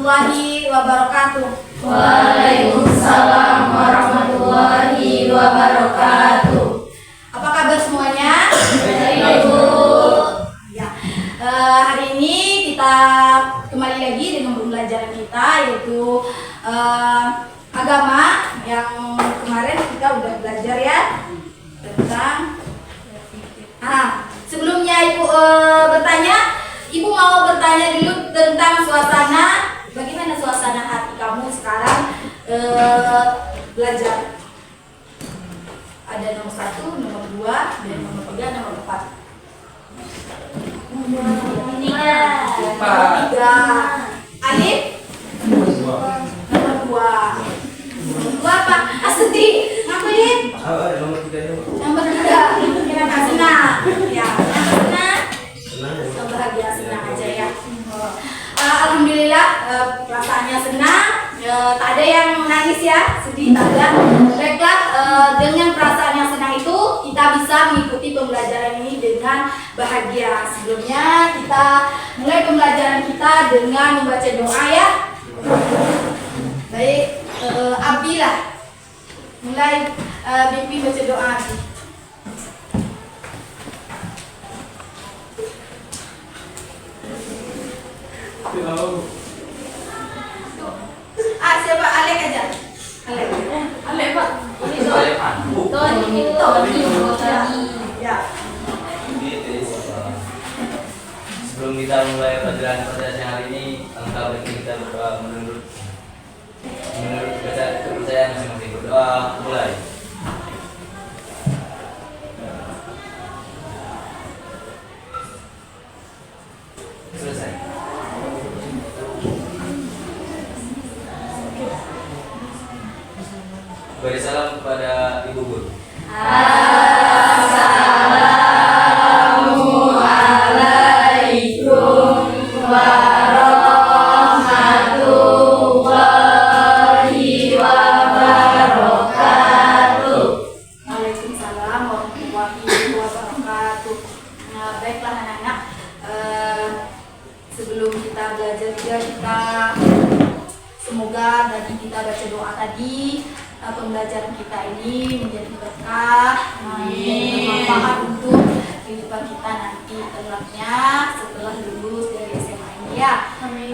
warahmatullahi wabarakatuh. Waalaikumsalam warahmatullahi wabarakatuh. Apa kabar semuanya? Baik, Bu. Ya. Hari ini kita kembali lagi dengan pembelajaran kita, yaitu agama. Yang kemarin kita udah belajar ya tentang sebelumnya Ibu bertanya, Ibu mau bertanya dulu tentang suasana. Bagaimana suasana hati kamu sekarang belajar? Ada nomor 1, nomor 2, dan nomor 3, nomor 4. Nomor 3. Alif? Nomor 2. Nomor 2 apa? Asli. Ngapain? Nomor 3 itu. Nomor 3. Kenapa senang? Ya, kenapa senang? Senang. Bahagia, senang aja ya. Alhamdulillah perasaannya senang. Tak ada yang nangis ya, sedih tak ada. Baiklah, dengan perasaan yang senang itu kita bisa mengikuti pembelajaran ini dengan bahagia. Sebelumnya kita mulai pembelajaran kita dengan membaca doa ya. Baik, Abi lah. Mulai Bibi baca doa Abi. Siapa? Alek aja. Alek Pak. Ini Tony. Ya. Sebelum kita mulai pelajaran yang hari ini, alangkah baiknya kita berdoa menurut kepercayaan masing-masing. Berdoa mulai. Selesai. Beri salam kepada Ibu Guru. Assalamualaikum warahmatullahi wabarakatuh. Waalaikumsalam warahmatullahi wabarakatuh. Baiklah anak-anak, sebelum kita belajar juga kita semoga tadi kita baca doa tadi, pembelajaran kita ini menjadi berkah, bermanfaat untuk kehidupan kita nanti kelaknya setelah lulus dari SMA ini ya. Amin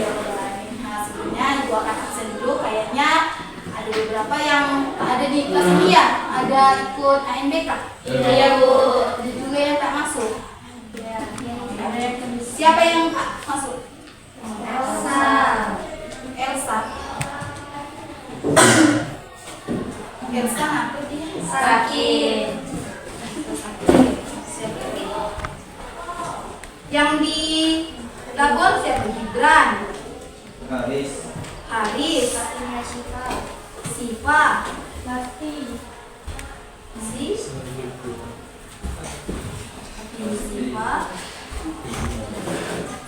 ya rabbal alamin. Sebelumnya Ibu akan absen dulu, kayaknya ada beberapa yang tak ada di kelas ini ya. Ada ikut AMBK? Iya, Bu. Ada juga yang tak masuk. Ya, Siapa yang masuk? Elsa. Elsa. Elsa apa dia? Sakit. Yang di Labon siapa? Gibran, Haris. Haris, Siva, Siva,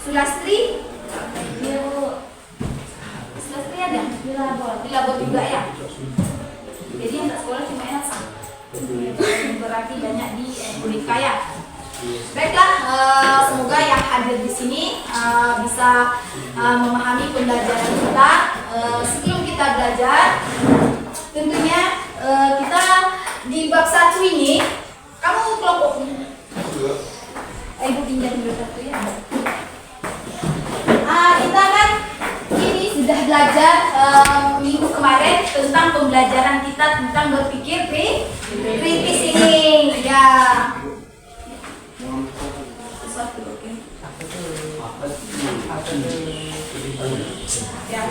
Sulastri. Iya, Bu. Sulastri ada? Di Labon. Di Labon juga ya. Jadi yang tak sekolah cuma Elsa. Berarti banyak di Amerika ya. Baiklah, semoga yang hadir di sini bisa memahami pembelajaran kita. Sebelum kita belajar, tentunya kita di bab 1 ini, kamu kelompok Ibu pinjam dulu satu ya. Kita kan ini sudah belajar minggu kemarin tentang pembelajaran kita tentang berpikir kritis ini ya. Ya,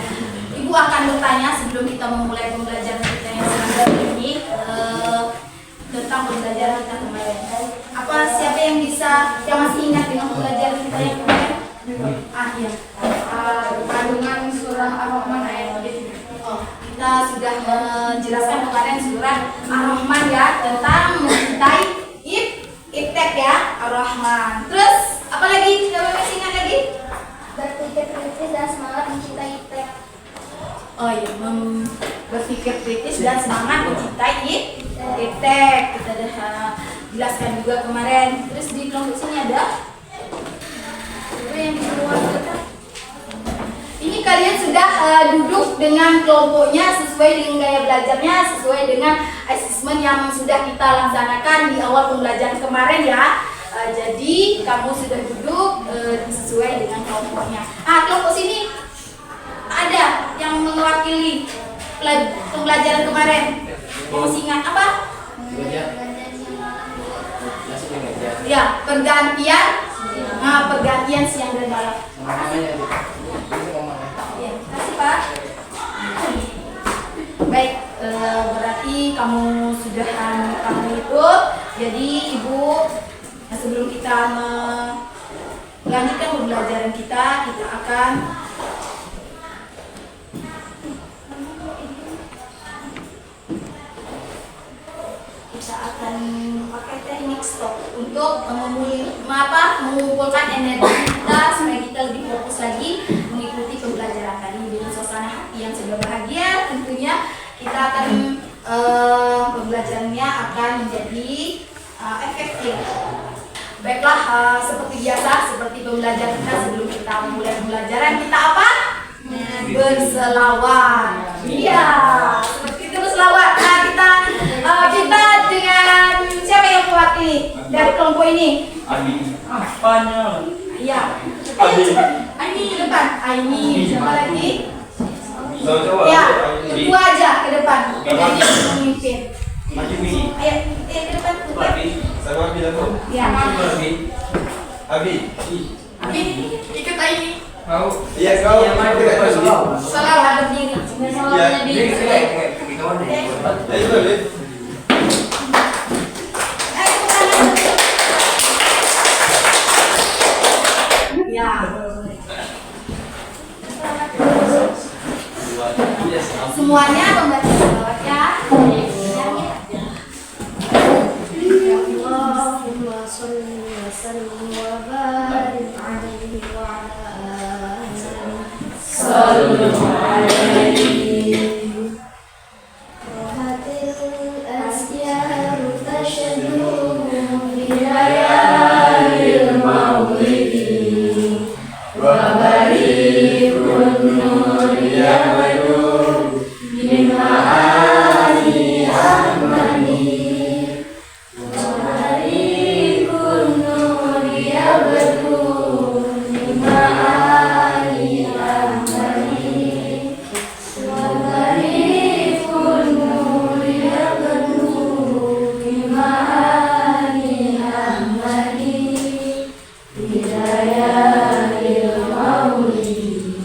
Ibu akan bertanya sebelum kita memulai pembelajaran kita yang sekarang ini tentang pembelajaran kita kemarin. Siapa yang masih ingat dengan pembelajaran kita yang kemarin? Iya. Kandungan surah Ar-Rahman ayat 3. Kita sudah menjelaskan kemarin surah Ar-Rahman ya, tentang mencintai iptek ya, Ar-Rahman. Terus apa lagi? Coba masih ingat lagi? Berpikir kritis dan semangat mencintai iptek. Oh iya, berpikir kritis dan semangat mencintai iptek. Kita sudah jelaskan juga kemarin. Terus di kelompok sini ada? Apa yang di luar kita? duduk dengan kelompoknya sesuai dengan gaya belajarnya, sesuai dengan asesmen yang sudah kita laksanakan di awal pembelajaran kemarin ya. Jadi kamu sudah duduk sesuai dengan kelompoknya. Kelompok sini ada yang mewakili pembelajaran kemarin. Masih ingat apa? Ya, pergantian. Pergantian siang dan malam. Ya, kasih Pak. Baik, berarti kamu sudah kamu itu. Jadi Ibu, sebelum kita melanjutkan pembelajaran kita akan pakai teknik stop untuk mengumpulkan energi kita supaya kita lebih fokus lagi mengikuti pembelajaran tadi dengan suasana hati yang sudah bahagia. Tentunya kita akan pembelajarannya akan menjadi efektif. Baiklah, seperti biasa, seperti pembelajaran kita sebelum kita memulai pembelajaran kita apa? Berselawat. Iya, seperti itu berselawat. Kita dengan siapa yang mewakili dari kelompok ini? Abi. Apanya? Iya. Abi. Aini ke depan. Aini. Siapa lagi? Coba. Ya, berdua aja ke depan. Jadi pemimpin. Maju Bi. Ayo, ke depan. Abi. Sama Abi dulu. Ya. Abi. Abi. Abi, ikut Aini. Mau? Iya, kau. Selawat berdiri. Selawatnya di. Ayo boleh. Ya. Semuanya membaca selawat ya. Allahumma sholli wa sallim wa barik alaihi wa ala alihi. Sallu alaihi. Rohatil asyaru tashadu bilayalil maulidi wa barikun nur yabadu min ma'ani ahmani wa barikun nur yabadu min ma'ani ahmani wa barikun nur yabadu min ma'ani ahmani Hidayahil maulidi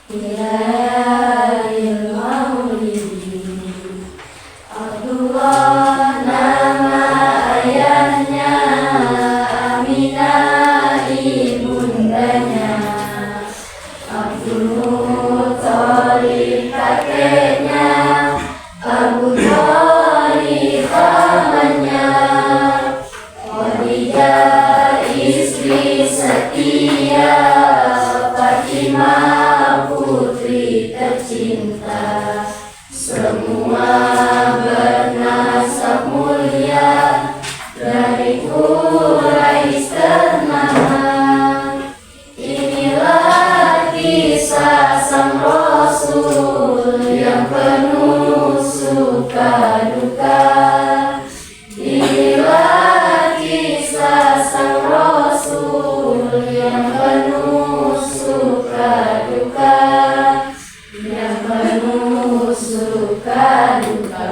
Hidayahil maulidi Abdullah nama ayahnya Aminah ibundanya Abdul Muthalib kakeknya Abu Thalib pamannya Khadijah istri setia Fatimah putri tercinta Semua bernasab mulia Dari Quraisy ternama Inilah kisah sang Rasul Yang penuh suka duka Inilah kisah sang Rasul yang penuh suka duka, yang penuh suka duka,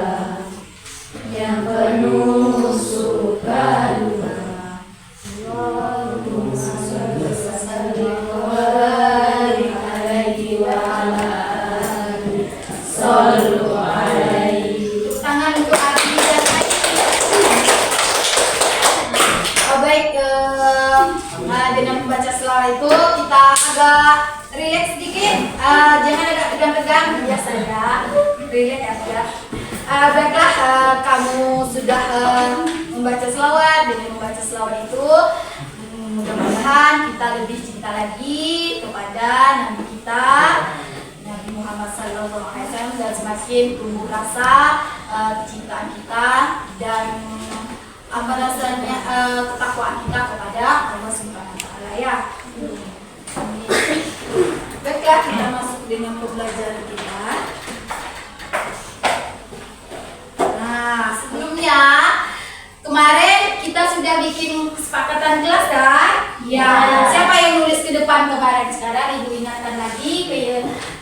yang penuh suka duka. Allahumma shalli wa sallim wa barik alaihi wa ala alihi. Sallu alaihi. Tangan untuk Abi dan Baik, dengan membaca selawat itu kita agak rileks sedikit, jangan agak tegang-tegang, biasa ya, rileks aja. Baiklah, kamu sudah membaca selawat. Dengan membaca selawat itu mudah-mudahan kita lebih cinta lagi kepada Nabi kita Nabi Muhammad SAW dan semakin tumbuh rasa kecintaan kita dan rasanya ketakwaan kita kepada Allah Subhanahu wa taala ya. Baiklah, kita masuk dengan dengan pembelajaran kita. Nah, sebelumnya kemarin kita sudah bikin kesepakatan kelas kan? Ya. Siapa yang nulis ke depan kemarin? Sekarang Ibu ingatkan lagi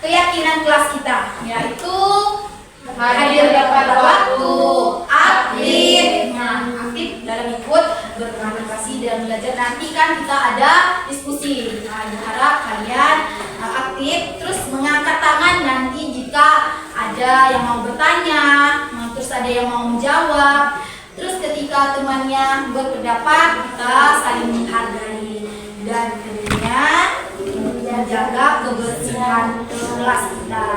keyakinan kelas kita, yaitu hadir tepat waktu, aktif. Nah, aktif dalam ikut berpartisipasi dan belajar. Nanti kan kita ada diskusi. Nah, diharap kalian aktif, terus mengangkat tangan nanti jika ada yang mau bertanya, terus ada yang mau menjawab. Terus ketika temannya berpendapat, kita saling menghargai dan tentunya menjaga kebersihan kelas kita.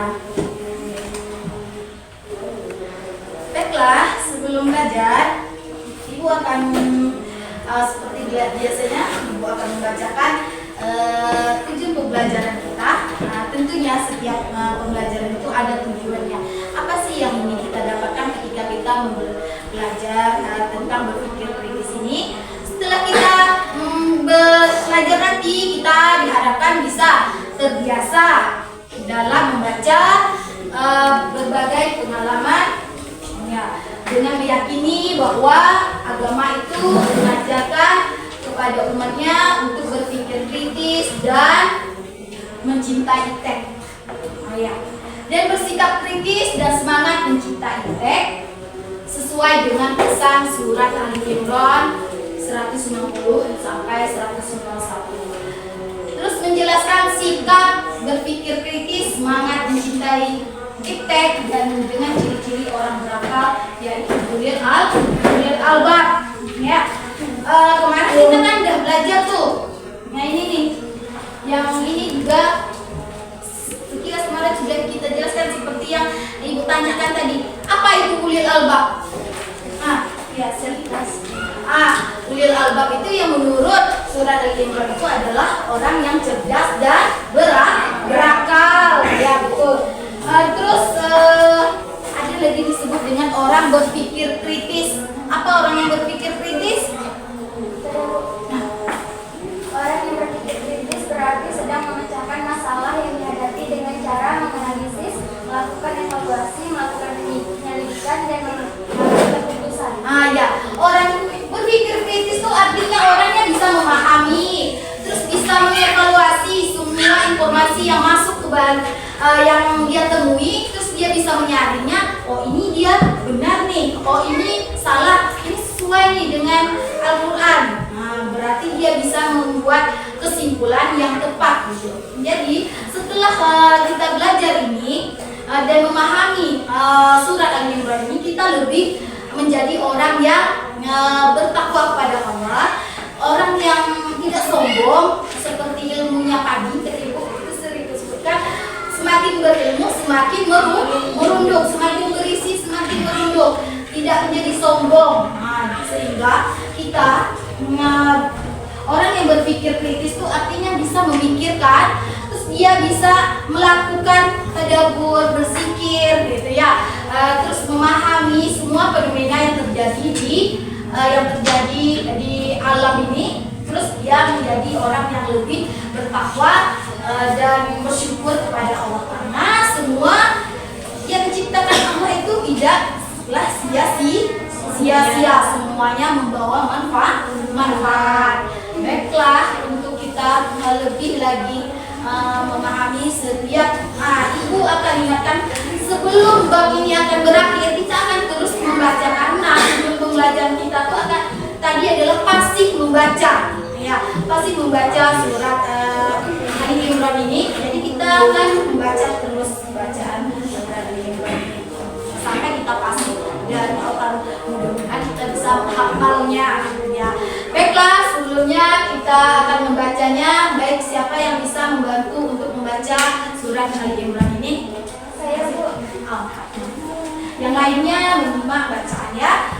Baiklah, sebelum belajar, Ibu akan seperti biasanya, Ibu akan membacakan tujuan pembelajaran kita. Nah, tentunya setiap pembelajaran itu ada tujuannya. Apa sih yang ingin kita dapatkan ketika kita belajar tentang berpikir kritis ini? Setelah kita belajar nanti, kita diharapkan bisa terbiasa dalam membaca berbagai pengalaman, ya, dengan meyakini bahwa agama itu mengajarkan kepada umatnya untuk berpikir kritis dan mencintai teks, ya, dan bersikap kritis dan semangat mencintai teks sesuai dengan pesan surat Ali Imran 190 sampai 191. Terus menjelaskan sikap berpikir kritis, semangat mencintai teks dan dengan ciri-ciri orang berakal, yaitu ulil albab. Ya, kemarin kita kan udah belajar tuh. Nah ini nih, yang ini juga sekilas kemarin sudah kita jelaskan seperti yang Ibu tanyakan tadi. Apa itu ulil albab? Ya sekilas. Ulil albab itu yang menurut surat Al-Imran itu adalah orang yang cerdas dan berakal. Ya betul. Terus ada lagi disebut dengan orang berpikir kritis. Apa orang yang berpikir kritis? Orang yang berpikir kritis berarti sedang memecahkan masalah yang dihadapi dengan cara menganalisis, melakukan evaluasi, melakukan penyelidikan dan mengambil keputusan. Ya, orang berpikir kritis itu artinya orangnya bisa memahami, terus bisa mengevaluasi semua informasi yang masuk ke yang dia temui, terus dia bisa menyaringnya. Oh ini dia benar nih, oh ini salah, ini sesuai nih dengan Al-Quran. Berarti dia bisa membuat kesimpulan yang tepat gitu. Jadi setelah kita belajar ini dan memahami surat Al-Imran ini, kita lebih menjadi orang yang bertakwa kepada Allah, orang yang tidak sombong seperti ilmunya padi ketika itu sering disebutkan, semakin berilmu semakin merunduk, semakin berisi semakin merunduk, tidak menjadi sombong. Sehingga kita orang yang berpikir kritis itu artinya bisa memikirkan, terus dia bisa melakukan tadabbur, berzikir gitu ya, terus memahami semua fenomena yang terjadi di alam ini, terus dia menjadi orang yang lebih bertakwa dan bersyukur kepada Allah, karena semua yang diciptakan Allah itu tidaklah sia-sia, semuanya membawa manfaat. Baiklah, untuk kita lebih lagi memahami setiap Ibu akan ingatkan sebelum bab ini akan berakhir, kita akan terus membaca, karena sebelum pembelajaran kita tuh akan tadi adalah pasif membaca, ya, pasif membaca surat Ali Imran ini. Jadi kita akan membaca terus bacaan surat Ali Imran ini sampai kita pasif, dan mudah-mudahan kita bisa menghafalnya, ya. Baiklah, sebelumnya kita akan membacanya. Baik, siapa yang bisa membantu untuk membaca surat Ali Imran ini? Saya, Bu. Yang lainnya menyimak bacaan, ya.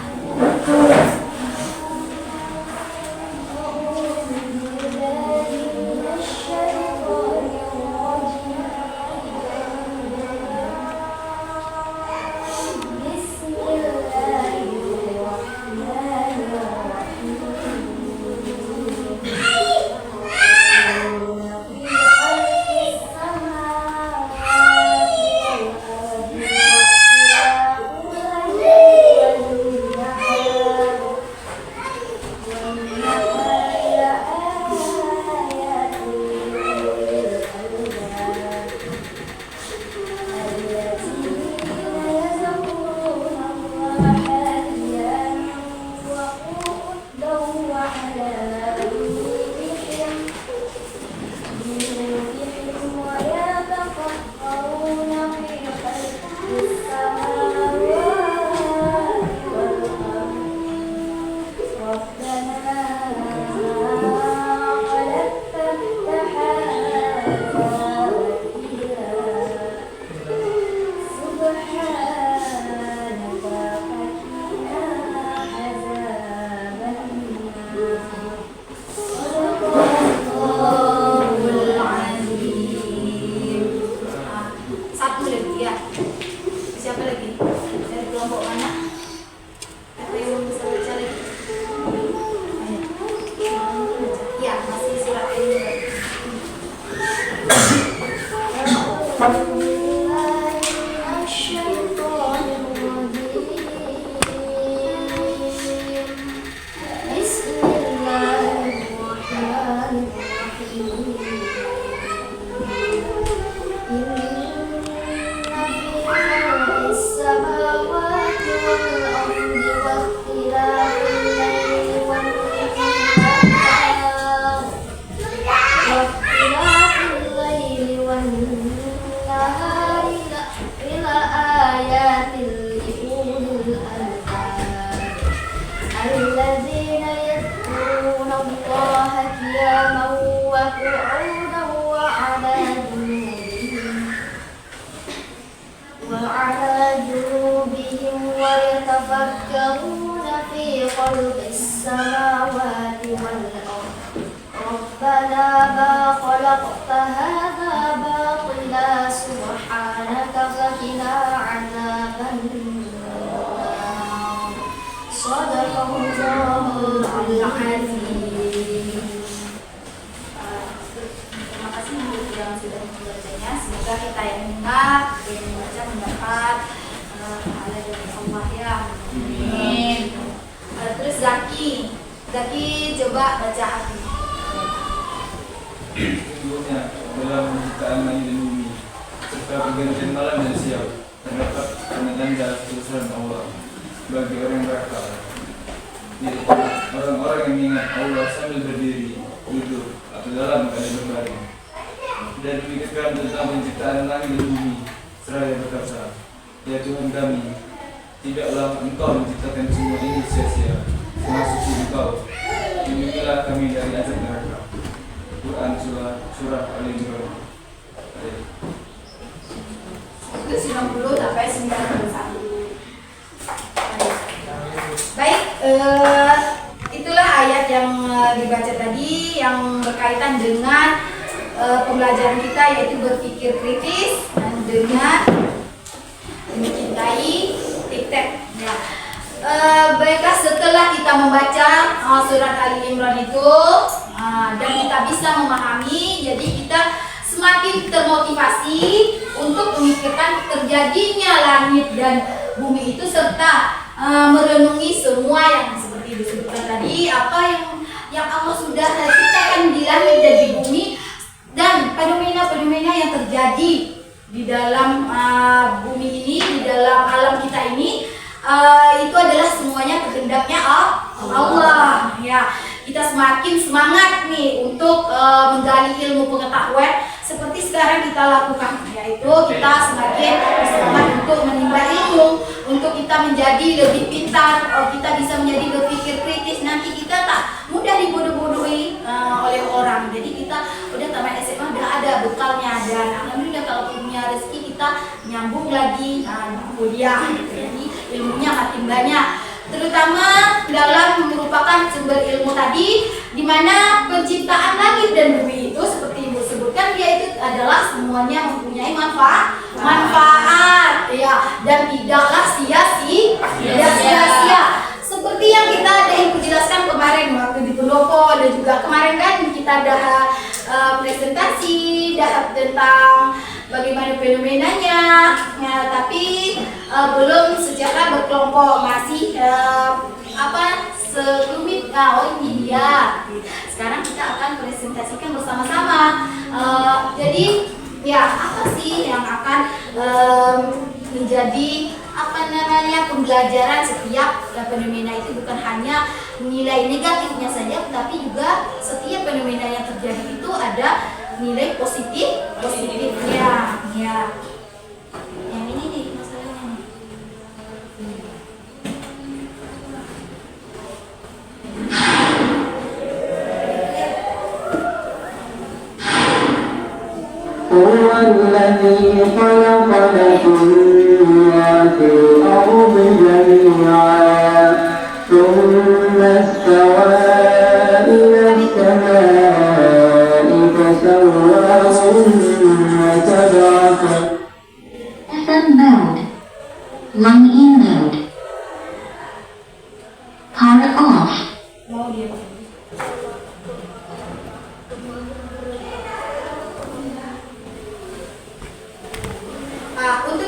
الذين يذكرون الله قياما وقعودا وعلى جنوبهم ويتفكرون في خلق السماوات والأرض ربنا ما خلقت هذا باطلا سبحانك فقنا عذاب النار صدق الله العظيم. Terima kasih untuk yang sudah membacanya. Semoga kita yang mendengar dan membaca mendapat pahala dari Allah ya. Amin. Terus Zaki coba baca hati. Sesungguhnya dalam penciptaan langit dan bumi serta pergantian malam dan siang terdapat tanda-tanda kebesaran Allah bagi orang yang berakal. Yaitu orang-orang yang mengingat Allah sambil berdiri, duduk, atau dalam keadaan berbaring. Dan memikirkan tentang penciptaan langit dan bumi seraya berkata, ya Tuhan kami, tidaklah Engkau menciptakan semua ini sia-sia, termasuk Engkau. Lindungilah kami dari azab neraka. Quran surah Al-Imran Itu 90 sampai 91. Baik, itulah ayat yang dibaca tadi yang berkaitan dengan pembelajaran kita, yaitu berpikir kritis dan dengan mencintai TikTok. Ya. Baiklah, setelah kita membaca surat Ali Imran itu dan kita bisa memahami, jadi kita semakin termotivasi untuk memikirkan terjadinya langit dan bumi itu serta merenungi semua yang seperti disebutkan tadi, apa yang Allah sudah ciptakan di langit dan di bumi, dan fenomena-fenomena yang terjadi di dalam bumi ini, di dalam alam kita ini, itu adalah semuanya kehendaknya Allah. Ya, kita semakin semangat nih untuk menggali ilmu pengetahuan seperti sekarang kita lakukan, yaitu kita semakin semangat untuk menimba ilmu, untuk kita menjadi lebih pintar, kita bisa menjadi berpikir kritis. Nanti kita tak mudah dibodoh-bodohi oleh orang. Jadi kita udah tamat SMA udah ada bekalnya, dan alhamdulillah kalau punya rezeki kita nyambung lagi kuliah. Jadi ilmunya makin banyak, terutama dalam merupakan sumber ilmu tadi, di mana penciptaan langit dan bumi itu seperti Ibu sebutkan, dia itu adalah semuanya mempunyai manfaat ya, dan tidaklah sia-sia. Seperti yang kita ada Ibu jelaskan kemarin waktu di pendopo, dan juga kemarin kan kita ada presentasi tentang bagaimana fenomenanya, ya, tapi belum secara berkelompok, masih sekelumit. Ini dia. Sekarang kita akan presentasikan bersama-sama. Jadi ya, apa sih yang akan menjadi pembelajaran setiap fenomena itu? Bukan hanya nilai negatifnya saja, tapi juga setiap fenomena yang terjadi itu ada nilai positifnya. Ya. Yang ini nih masalahnya nih. هو الذي خلق لكم ما في الأرض جميعا ثم استوى إلى السماء فسواهن سبع FM mode. Line in mode. Power off. Mau dia.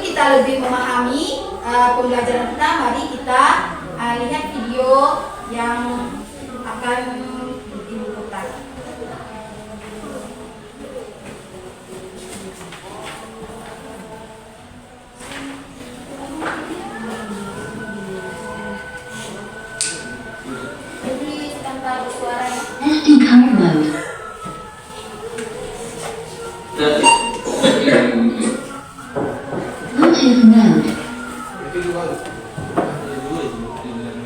kita lebih memahami pembelajaran kita, mari kita lihat video yang akan diputar. Jadi tanpa bersuara ya. SD card mode. Bluetooth mode.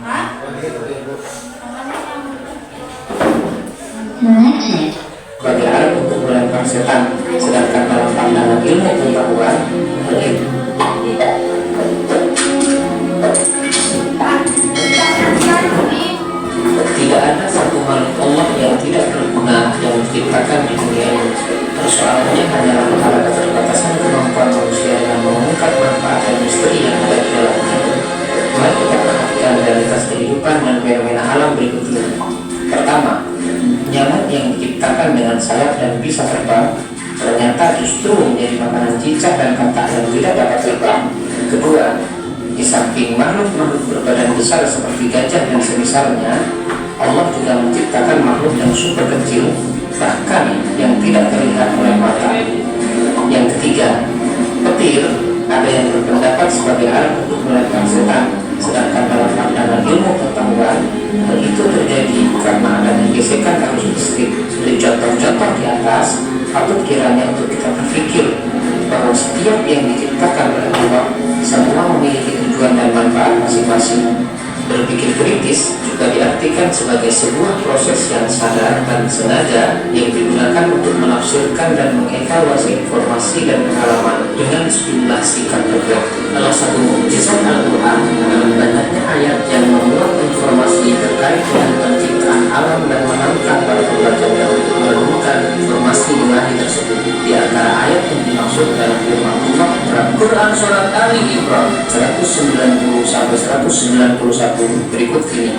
Hah? Selected. bagi alat untuk melempar setan, sedangkan dalam pandangan ilmu pengetahuan tidak ada satu makhluk Allah yang tidak berguna yang diciptakan di dunia ini. Persoalannya hanyalah pada keterbatasan kemampuan manusia yang mengungkap manfaat dan misteri yang ada di dalamnya. Mari kita perhatikan realitas kehidupan dan fenomena alam berikut ini. Pertama, nyamuk yang diciptakan dengan sayap dan bisa terbang ternyata justru menjadi makanan cicak dan katak yang tidak dapat terbang. Kedua, di samping makhluk-makhluk berbadan besar seperti gajah dan semisalnya, Allah juga menciptakan makhluk yang super kecil, bahkan yang tidak terlihat oleh mata. Yang ketiga, petir ada yang berpendapat sebagai alat untuk melempar setan, sedangkan dalam pandangan ilmu pengetahuan hal itu terjadi karena adanya gesekan arus listrik. Dari contoh-contoh di atas, patut kiranya untuk kita berpikir bahwa setiap yang diciptakan oleh Allah semua memiliki tujuan dan manfaat masing-masing. Berpikir kritis juga diartikan sebagai sebuah proses yang sadar dan sengaja yang digunakan untuk menafsirkan dan mengevaluasi informasi dan pengalaman dengan sejumlah sikap tegak. Salah satu mukjizat Al-Quran adalah banyaknya ayat yang memuat informasi terkait dengan penciptaan alam dan menantang para pembacanya untuk merenungkan informasi ilahi tersebut. Di antara ayat yang dimaksud dalam firman Allah dalam Quran Surat Ali Imran 190-191 berikut ini.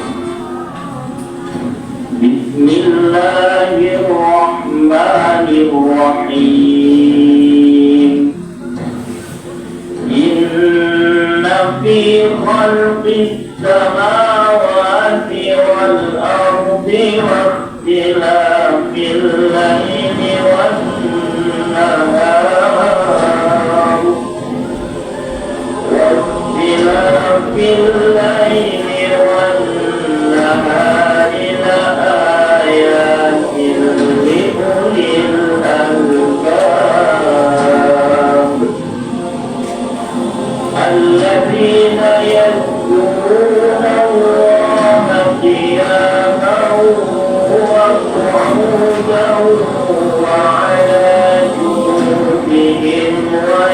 Bismillahirrahmanirrahim. Inna fi khalqis samawati wal ardi wa ikhtilafil laili wan nahar fil laili wan nahari la ayatin li ulil albab alladzina yadhkuruna Allaha qiyaman wa qu'udan wa 'ala junubihim wa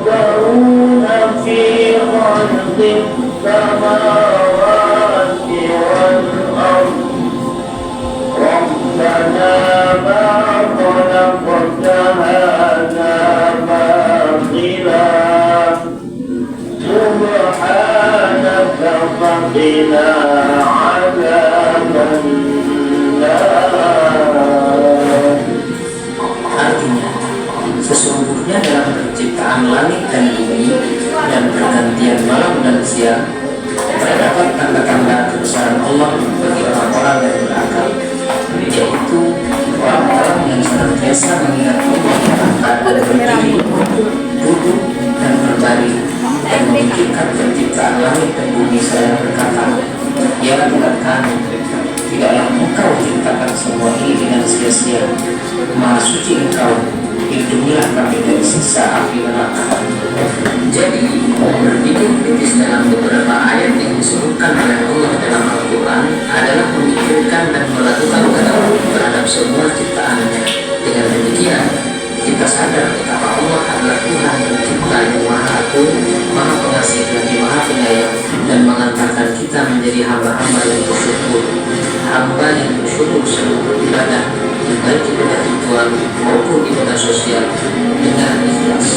ويتفكرون في خلق السماوات والأرض ربنا ما خلقت هذا باطلا سبحانك فقنا عذاب النار. Artinya, sesungguhnya dalam penciptaan langit dan bumi dan pergantian malam dan siang terdapat tanda-tanda kebesaran Allah bagi orang-orang yang berakal, yaitu orang-orang yang senantiasa mengingat Allah pada berdiri, duduk, dan berbaring dan memikirkan penciptaan langit dan bumi seraya berkata, ya Tuhan kami, tidaklah Engkau ciptakan semua ini dengan sia-sia. Maha suci Engkau, lindungilah kami dari siksa api neraka. Jadi, berpikir kritis dalam beberapa ayat yang disebutkan oleh Allah dalam Al-Quran adalah memikirkan dan melakukan tadabbur terhadap semua ciptaannya. Dengan demikian, kita sadar betapa Allah adalah Tuhan pencipta yang Maha Agung, Maha Pengasih lagi Maha Penyayang, dan mengantarkan kita menjadi hamba-hamba yang bersyukur, hamba yang bersyukur seluruh ibadah, baik ibadah ritual maupun ibadah sosial dengan ikhlas.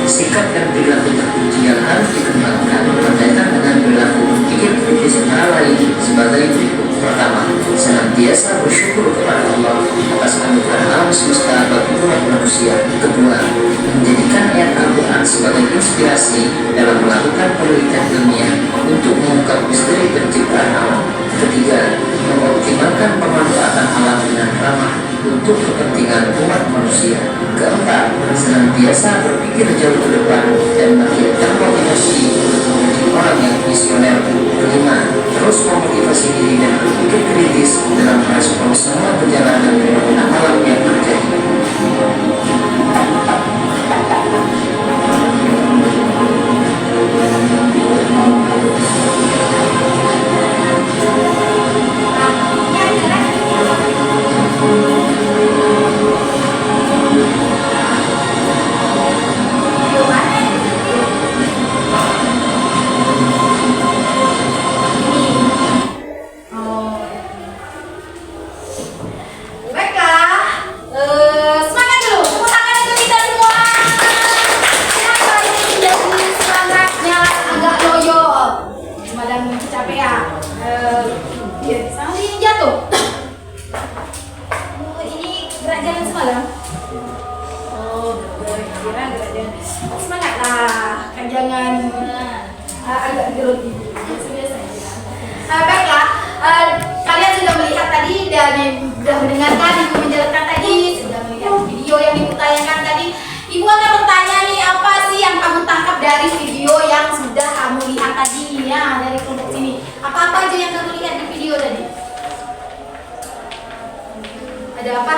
Sikap dan perilaku terpuji yang harus dikembangkan berkaitan dengan perilaku pikir kritis antara lain sebagai berikut. Pertama, senantiasa senantiasa bersyukur kepada Allah atas anugerah alam semesta bagi umat manusia. Kedua, menjadikan ayat Al-Quran sebagai inspirasi dalam melakukan penelitian ilmiah untuk mengungkap misteri penciptaan alam. Ketiga, mengoptimalkan pemanfaatan alam dengan ramah untuk kepentingan umat manusia. Keempat, senantiasa berpikir jauh ke depan dan makin termotivasi untuk menjadi orang yang visioner. Kelima, terus memotivasi diri dan berpikir kritis dalam merespon semua perjalanan fenomena alam yang terjadi. Baiklah, kalian sudah melihat tadi dan sudah mendengarkan Ibu menjelaskan tadi, sudah melihat video yang Ibu tayangkan tadi. Ibu akan bertanya nih, apa sih yang kamu tangkap dari video yang sudah kamu lihat tadi ya, dari kelompok sini? Apa-apa aja yang kamu lihat di video tadi? Ada apa?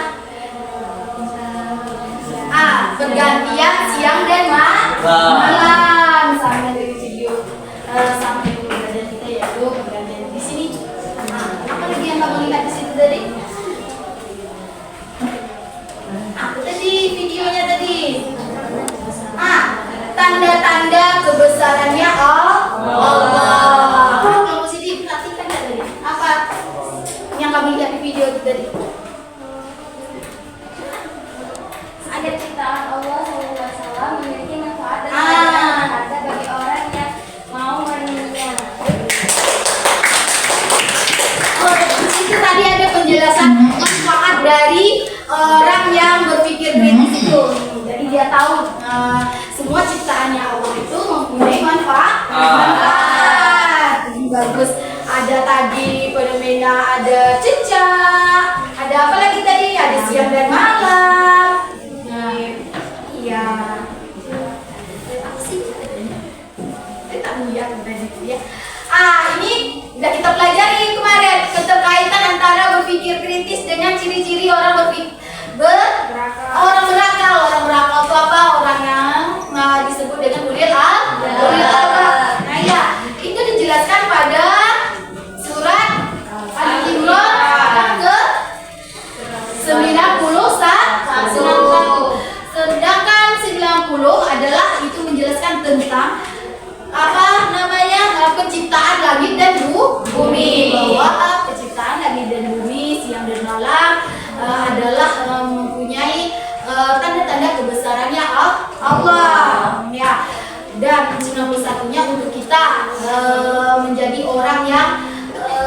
Pergantian siang dan malam sama dari video sampai pembelajaran kita yaitu pergantian di sini. Apa lagi yang kamu lihat di situ tadi? Apa tadi videonya tadi? Tanda-tanda kebesarannya Allah. Kamu sini perhatikan nggak tadi? Apa yang kamu lihat di video itu tadi? Ada ciptaan Allah SAW memiliki manfaat dan berharga bagi orang yang mau merenunginya. Di situ tadi ada penjelasan manfaat dari orang yang berpikir kritis itu. Jadi dia tahu semua ciptaannya Allah itu mempunyai manfaat. Bagus. Ada tadi fenomena, ada cicak, ada apa lagi tadi? Ada siang dan malam. Iya. Apa sih? Saya tak melihat tadi ya. Ini sudah kita pelajari kemarin keterkaitan antara berpikir kritis dengan ciri-ciri orang berakal. Orang berakal itu apa? Orang yang disebut dengan ulil albab. Nah ya, itu dijelaskan pada surat Al-Imran ke 91. Sedangkan 90 adalah itu menjelaskan tentang penciptaan langit dan bumi, bahwa penciptaan langit dan bumi siang dan malam adalah mempunyai tanda-tanda kebesarannya Allah ya. Dan 91-nya untuk kita menjadi orang yang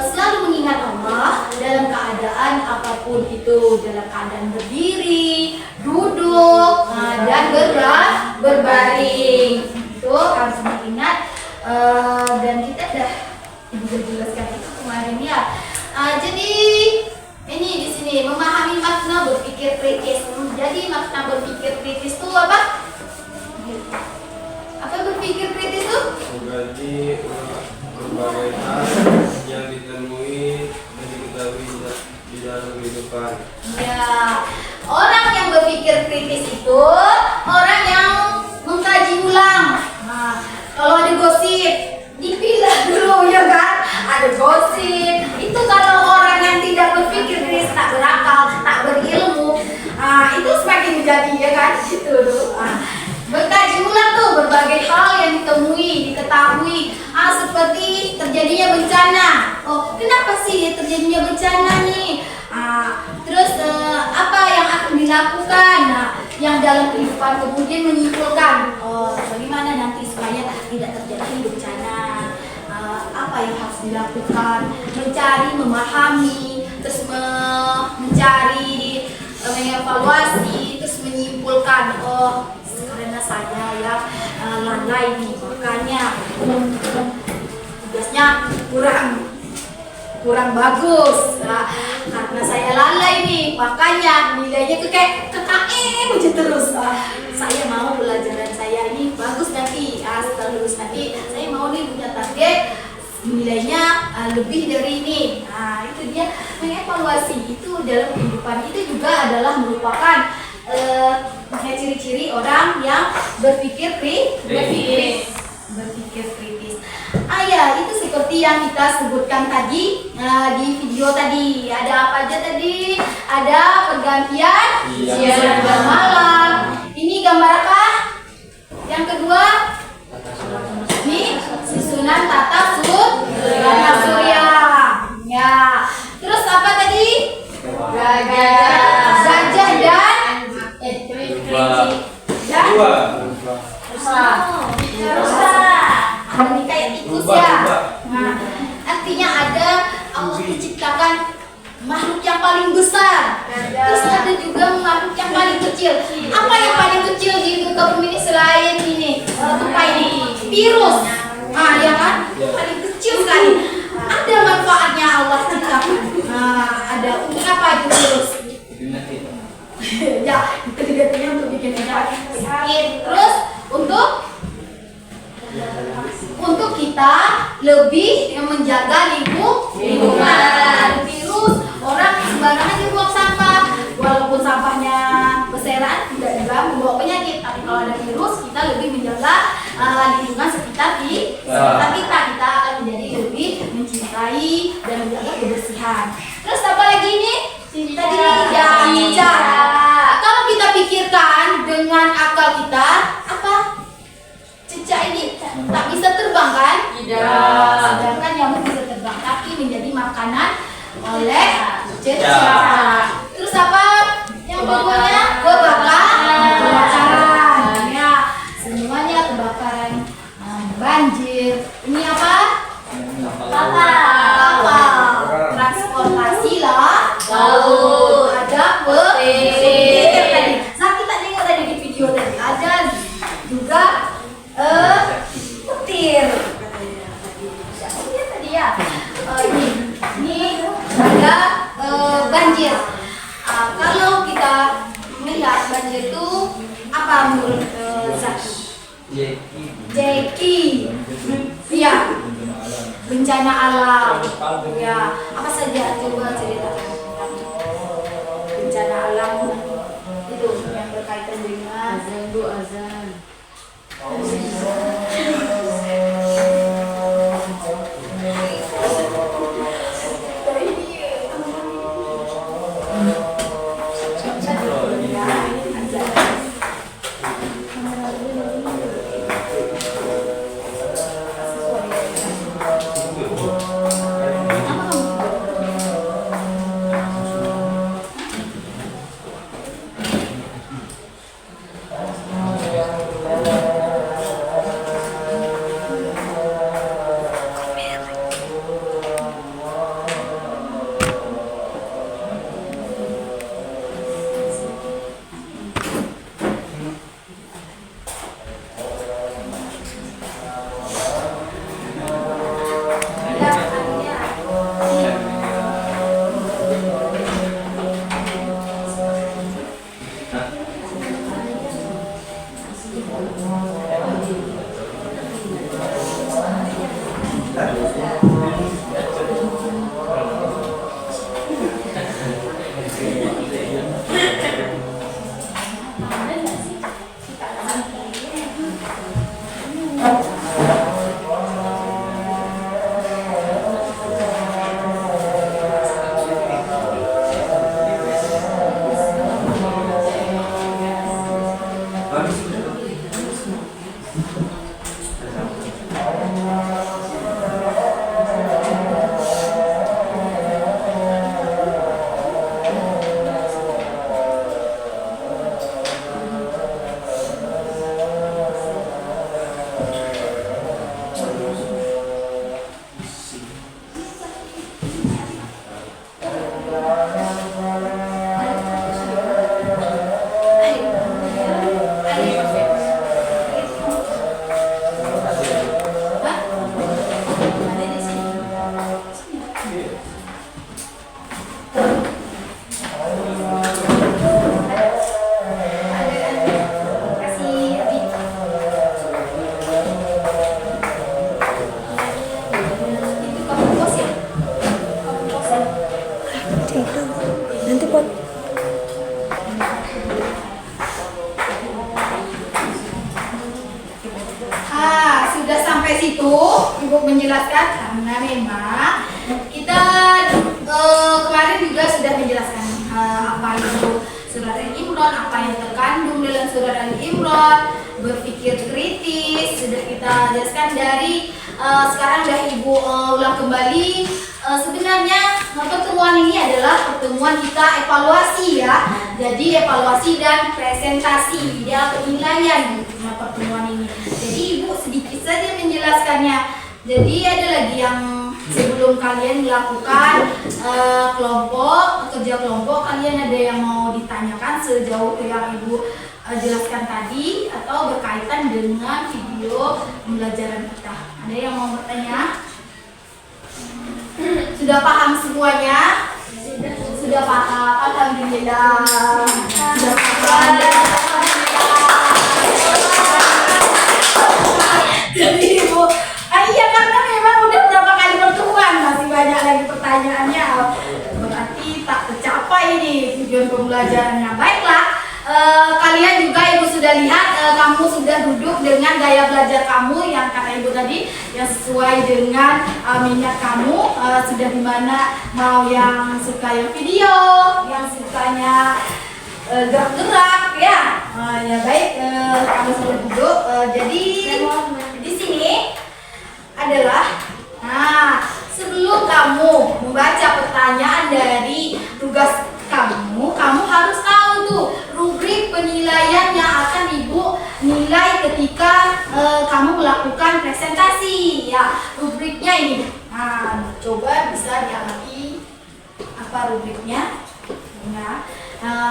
selalu mengingat Allah dalam keadaan apapun itu, dalam keadaan berdiri, duduk, dan berbaring. Itu harus diingat. Dan kita sudah jelaskan itu kemarin ya. Jadi ini di sini memahami makna berpikir kritis. Jadi makna berpikir kritis itu apa? Apa berpikir kritis itu? Mengkaji berbagai hal yang ditemui dan diketahui di dalam kehidupan. Ya, orang yang berpikir kritis itu orang yang mengkaji ulang. Kalau ada gosip, dipilah dulu ya kan? Ada gosip. Itu kalau orang yang tidak berpikir kritis, tak berakal, tak berilmu, itu semakin menjadi ya kan? Gitu dulu. Berkaji ulang tuh berbagai hal yang ditemui, diketahui. Seperti terjadinya bencana. Oh, kenapa sih terjadinya bencana nih? Terus apa yang akan dilakukan? Yang dalam kehidupan kemudian menyimpulkan bagaimana nanti supaya tidak terjadi bencana. Apa yang harus dilakukan, mencari, memahami, terus mencari, mengevaluasi, terus menyimpulkan, oh karena saya yang lalai nih, makanya tugasnya kurang bagus. Nah, karena saya lalai nih, makanya nilainya tuh kayak KKM aja terus. Saya mau pelajaran saya ini bagus nanti, setelah lulus nanti saya mau nih punya target nilainya lebih dari ini. Nah, itu dia mengevaluasi. Itu dalam kehidupan itu juga adalah merupakan ciri-ciri orang yang berpikir kritis. Ya, itu seperti yang kita sebutkan tadi di video tadi. Ada apa aja tadi? Ada pergantian siang dan malam. Ini gambar apa? Yang kedua, ini susunan tata surya. Ya. Terus apa tadi? Gajah dan rusa. Ini kayak tikus ya. Nah, artinya ada Allah menciptakan makhluk yang paling besar. Terus ada juga makhluk yang paling kecil. Apa yang paling kecil di muka bumi ini selain ini? Tupai ini, virus. Nah, ya kan? Paling kecil sekali. Ada manfaatnya Allah ciptakan. Nah, ada untuk apa itu virus? Ya, itu digantinya untuk bikin sakit. Terus untuk kita lebih menjaga lingkungan. Virus orang sembarangan di buang sampah, walaupun sampahnya berserakan tidak juga membawa penyakit, tapi kalau ada virus kita lebih menjaga lingkungan sekitar kita akan menjadi lebih mencintai dan menjaga kebersihan. Terus apa lagi ini? Tadi cicak. Kalau kita pikirkan dengan akal kita, apa? Cicak ini tak bisa terbang kan? Tidak. Sedangkan nyamuk bisa terbang, tapi menjadi makanan oleh cicak. Terus apa? Yang keduanya kebakaran. Ya, semuanya kebakaran. Banjir. Ini apa? Kapal. Transportasi laut. Ada petir tadi. Nah, kita dengar tadi di video tadi. Ada juga petir. Tadi ya. Ini ada banjir. Kalau kita melihat banjir itu apa menurut Jeki? Iya, bencana alam. Ya, apa saja coba ceritakan bencana alam itu yang berkaitan dengan azan. Kasih Abi. Itu kamu pos ya? Kamu pos ya? Nanti pot. Sudah sampai situ Ibu menjelaskan karena memang kita kemarin juga sudah menjelaskan apa itu surat Al-Imran, apa yang terkandung dalam surat Al-Imran, berpikir kritis sudah kita jelaskan dari sekarang sudah Ibu ulang kembali. Sebenarnya pertemuan ini adalah pertemuan kita evaluasi ya. Jadi evaluasi dan presentasi ya, penilaian pertemuan ini. Jadi Ibu sedikit saja menjelaskannya. Jadi ada lagi yang sebelum kalian melakukan kerja kelompok, kalian ada yang mau ditanyakan sejauh yang Ibu jelaskan tadi atau berkaitan dengan video pembelajaran kita? Ada yang mau bertanya? Sudah paham semuanya? Sudah paham, alhamdulillah. Sudah paham. Jadi Ibu, iya karena memang udah berapa kali pertemuan, masih banyak lagi pertanyaannya. Berarti tak tercapai ini tujuan pembelajarannya. Baiklah, kalian juga Ibu sudah lihat, kamu sudah duduk dengan gaya belajar kamu yang kata Ibu tadi, yang sesuai dengan minat kamu. Sudah dimana mau yang suka yang video, yang sukanya gerak-gerak ya. Ya baik, kamu sudah duduk. Jadi di sini adalah, sebelum kamu membaca pertanyaan dari tugas kamu harus tahu tuh rubrik penilaian yang akan Ibu nilai ketika kamu melakukan presentasi ya. Rubriknya ini, coba bisa diamati apa rubriknya ya.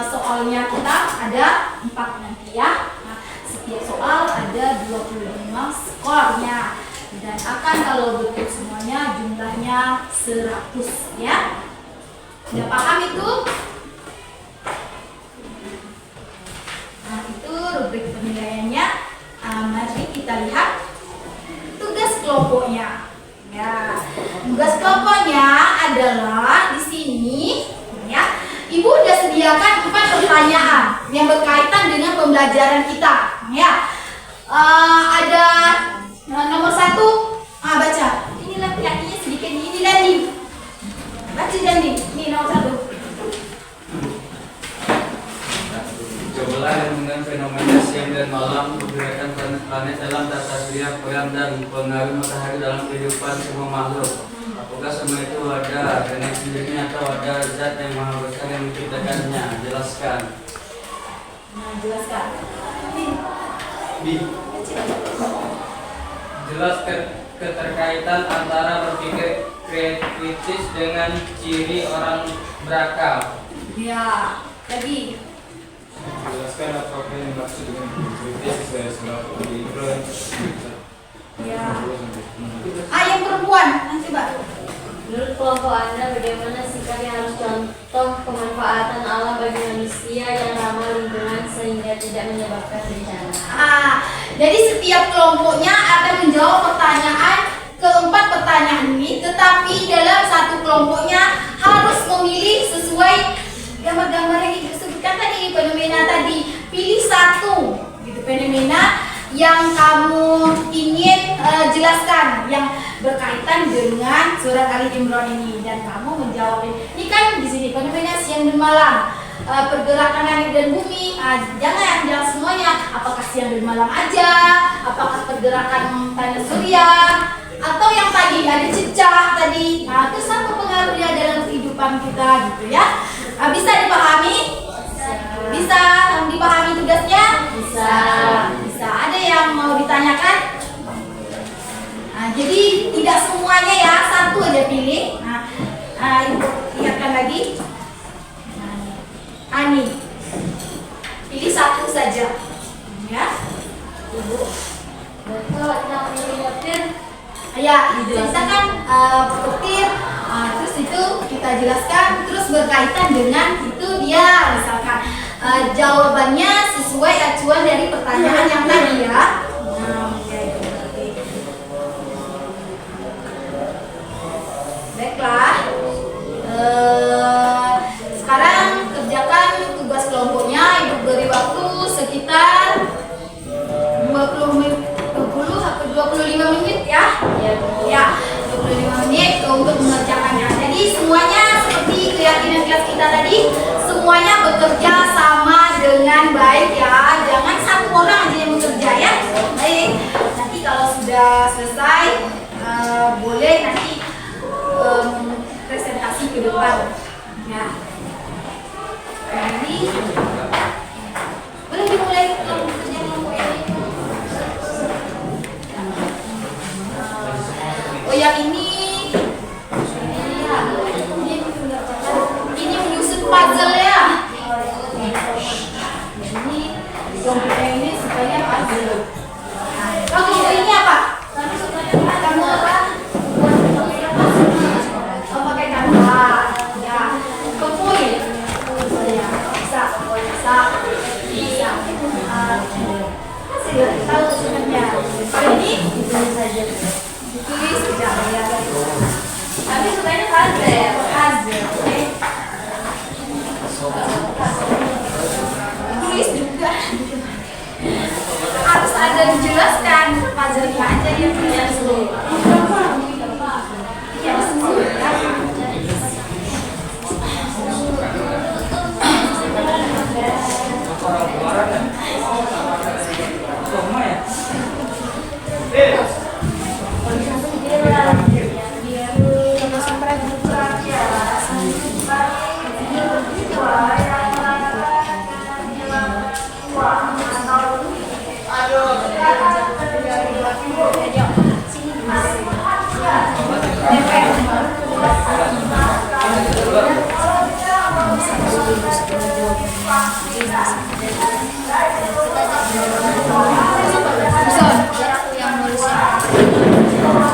Soalnya kita ada 4 nanti ya. Setiap soal ada 25 skornya dan akan kalau betul semuanya jumlahnya 100 ya. Sudah paham itu? Itu rubrik penilaiannya. Mari kita lihat tugas kelompoknya. Ya, tugas kelompoknya adalah di sini ya. Ibu udah sediakan 4 pertanyaan yang berkaitan dengan pembelajaran kita ya. Ada nomor 1, baca. Ini laki-lakinya sedikit ini Dandi. Baca Dandi. Ini nomor 1. Cobalah dengan fenomena siang dan malam, pergerakan planet-planet dalam tata surya, peran dan pengaruh matahari dalam kehidupan semua makhluk. Apakah semua itu ada dengan sendirinya atau ada zat yang maha besar yang menciptakannya? Jelaskan. Jelaskan. B. Jelas keterkaitan antara berpikir kritis dengan ciri orang berakal. Ya, tadi. Jelaskan apakah yang dimaksud dengan kritis saya selalu Al-Imran. Ya. Yang perempuan nanti Mbak. Menurut kelompok Anda, bagaimana sikap yang harus contoh pemanfaatan alam bagi manusia yang ramah lingkungan sehingga tidak menyebabkan bencana? Jadi setiap kelompoknya akan menjawab keempat pertanyaan ini, tetapi dalam satu kelompoknya harus memilih sesuai gambar-gambar yang disebutkan tadi, fenomena tadi. Pilih satu gitu fenomena yang kamu ingin jelaskan yang berkaitan dengan surat Al-Imran ini dan kamu menjawab ini kan di sini fenomena siang dan malam, pergerakan langit dan bumi. Jangan semuanya, apakah siang dan malam aja, apakah pergerakan planet surya, atau yang tadi ada cicak tadi. Itu sama pengaruhnya dalam kehidupan kita gitu ya. Bisa dipahami? Bisa dipahami tugasnya? Bisa. Ada yang mau ditanyakan? Jadi tidak semuanya ya, satu aja pilih. Ibu lihatkan lagi. Ani, pilih satu saja, ya. Ibu. Betul, kita pilih petir. Ya, diceritakan petir. Terus kita jelaskan terus berkaitan dengan itu dia misalkan jawabannya sesuai acuan dari pertanyaan yang tadi ya. Nah, baiklah. Sekarang kerjakan tugas kelompoknya. Ibu beri waktu sekitar 25 menit ya. Ya, 25 menit untuk mengerjakannya. Jadi semuanya seperti keyakinan kelas kita tadi, semuanya bekerja sama dengan baik ya. Jangan satu orang aja yang bekerja ya. Baik. Nanti kalau sudah selesai boleh nanti presentasi ke depan. Ya. Jadi boleh dimulai kerja kelompok ini. Oh yang ini menyusun puzzle ya. Ini yang ini sukanya puzzle. Kamu ini apa? Kamu apa? Oh pakai gambar. Ya. Kepoin. Bisa. Masih tahu sebenarnya. Kalau ini ditulis tidak ya. Tapi sukanya puzzle. Tulis juga. Harus ada dijelaskan puzzle-nya aja yang tidak sesuai.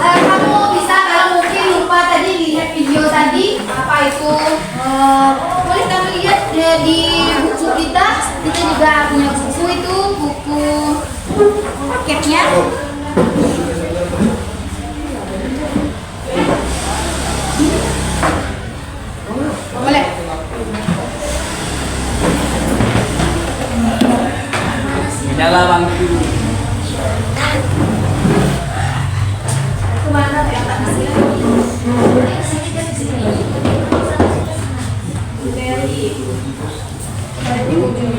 Ya, kamu bisa kalau mungkin lupa tadi lihat video tadi apa itu boleh kamu lihat di buku kita juga punya buku itu buku paketnya. Boleh. Nyala bang. Kemana ya tak kasih dari ujung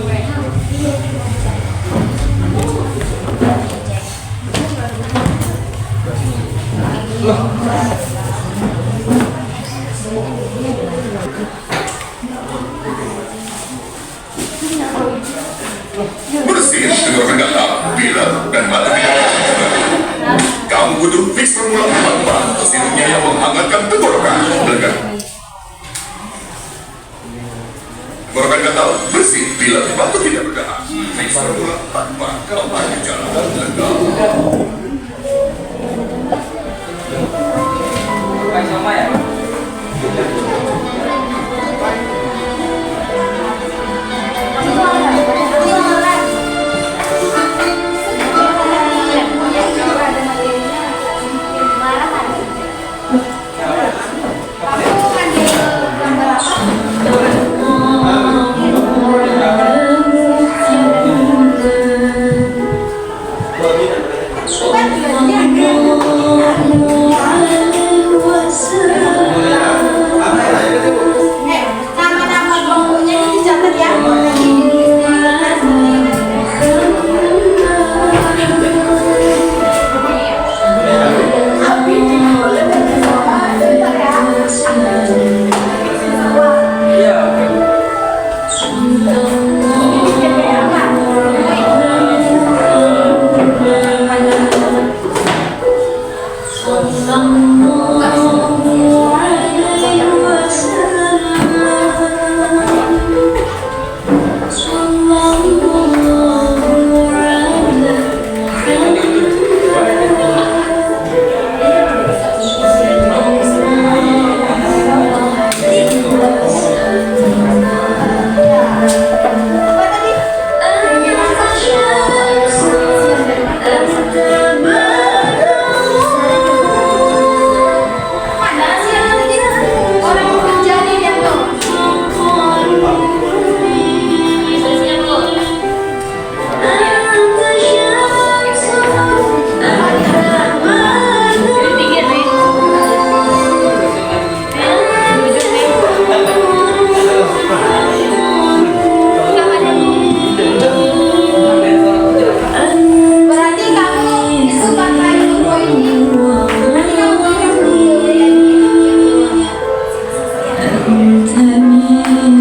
Bersih dengan rendah, bila dan materi. Kamu butuh fix formula 4 sirupnya yang menghangatkan tenggorokan. Lega. Tenggorokan gatal, bersih bila batuk tidak berdahak. Fix formula 4 keempat gejala. Lega. Sama ya. Bukan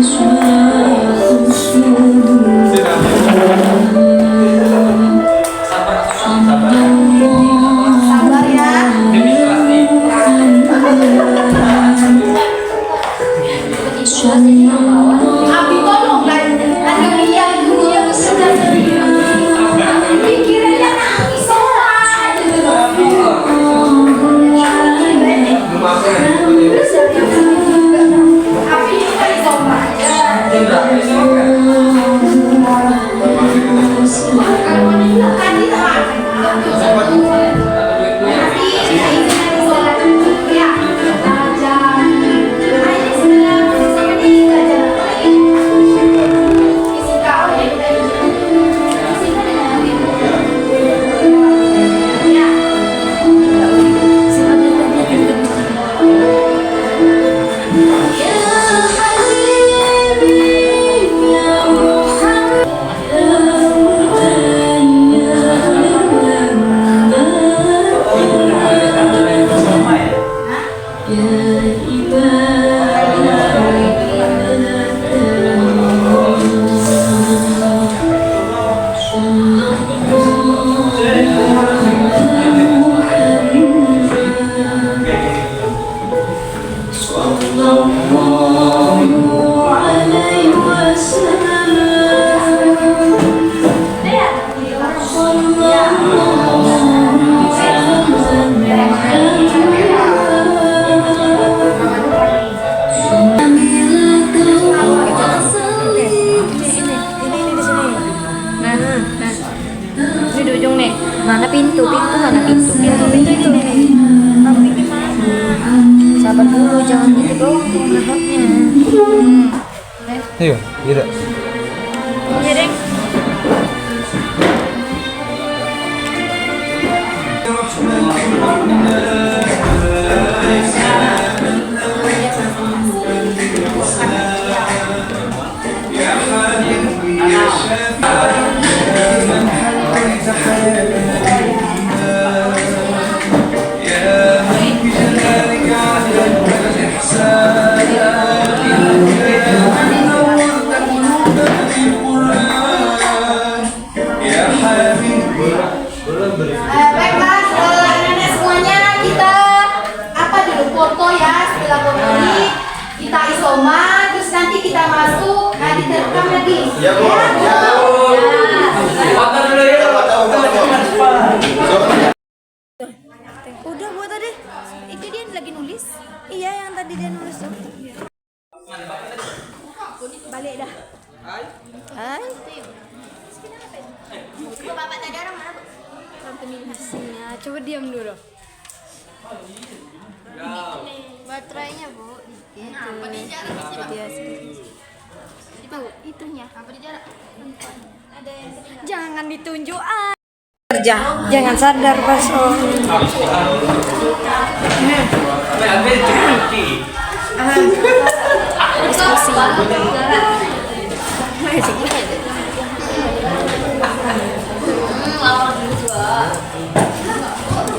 Sabar ya. Abi tolong ada lihat dia pikirannya nangis Abi kali sombong Mana pintu mana pintu itu nih. Sabar dulu, jangan gitu dong nangkapnya. Ayo, iya. Iya deh. Baiklah, nenek semuanya kita apa dulu foto ya, setelah foto ini kita isoman, terus nanti kita masuk, nah diterekam lagi. Ya Bu. Udah buat tadi. Itu dia lagi nulis. Iya yang tadi dia nulis tuh. Balik dah. Hai. Bapak tadi orang mana, Bu? Orang pemilihannya. Coba diam dulu. Baterainya, Bu. Apa di jarak di sini? Itu itunya. Apa di jarak? Ada yang jangan ditunjuk kerja. Jangan sadar, Mas. Diskusi.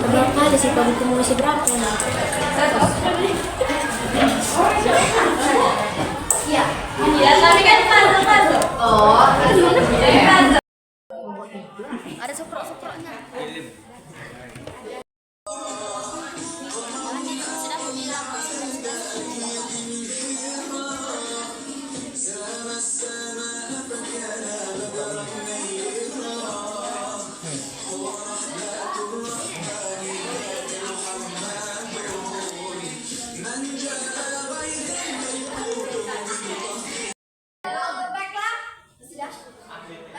Berapa ada sih kamu komunikasi berapa? Iya. Iya, tapi kan puzzle. Oh, Ada soprok-soproknya.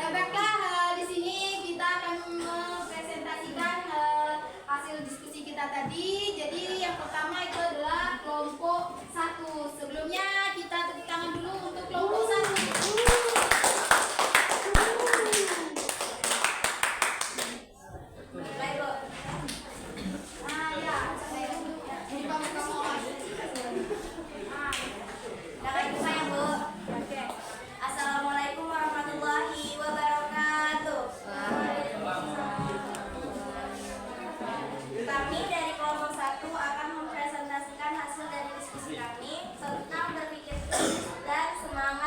Baiklah, di sini kita akan mempresentasikan hasil diskusi kita tadi. Jadi yang pertama itu adalah kelompok 1. Sebelumnya kita tepuk tangan dulu untuk kelompok 1. Assalamualaikum warahmatullahi wabarakatuh. Kami dari kelompok 1 akan mempresentasikan hasil dari diskusi kami tentang berpikir kritis dan semangat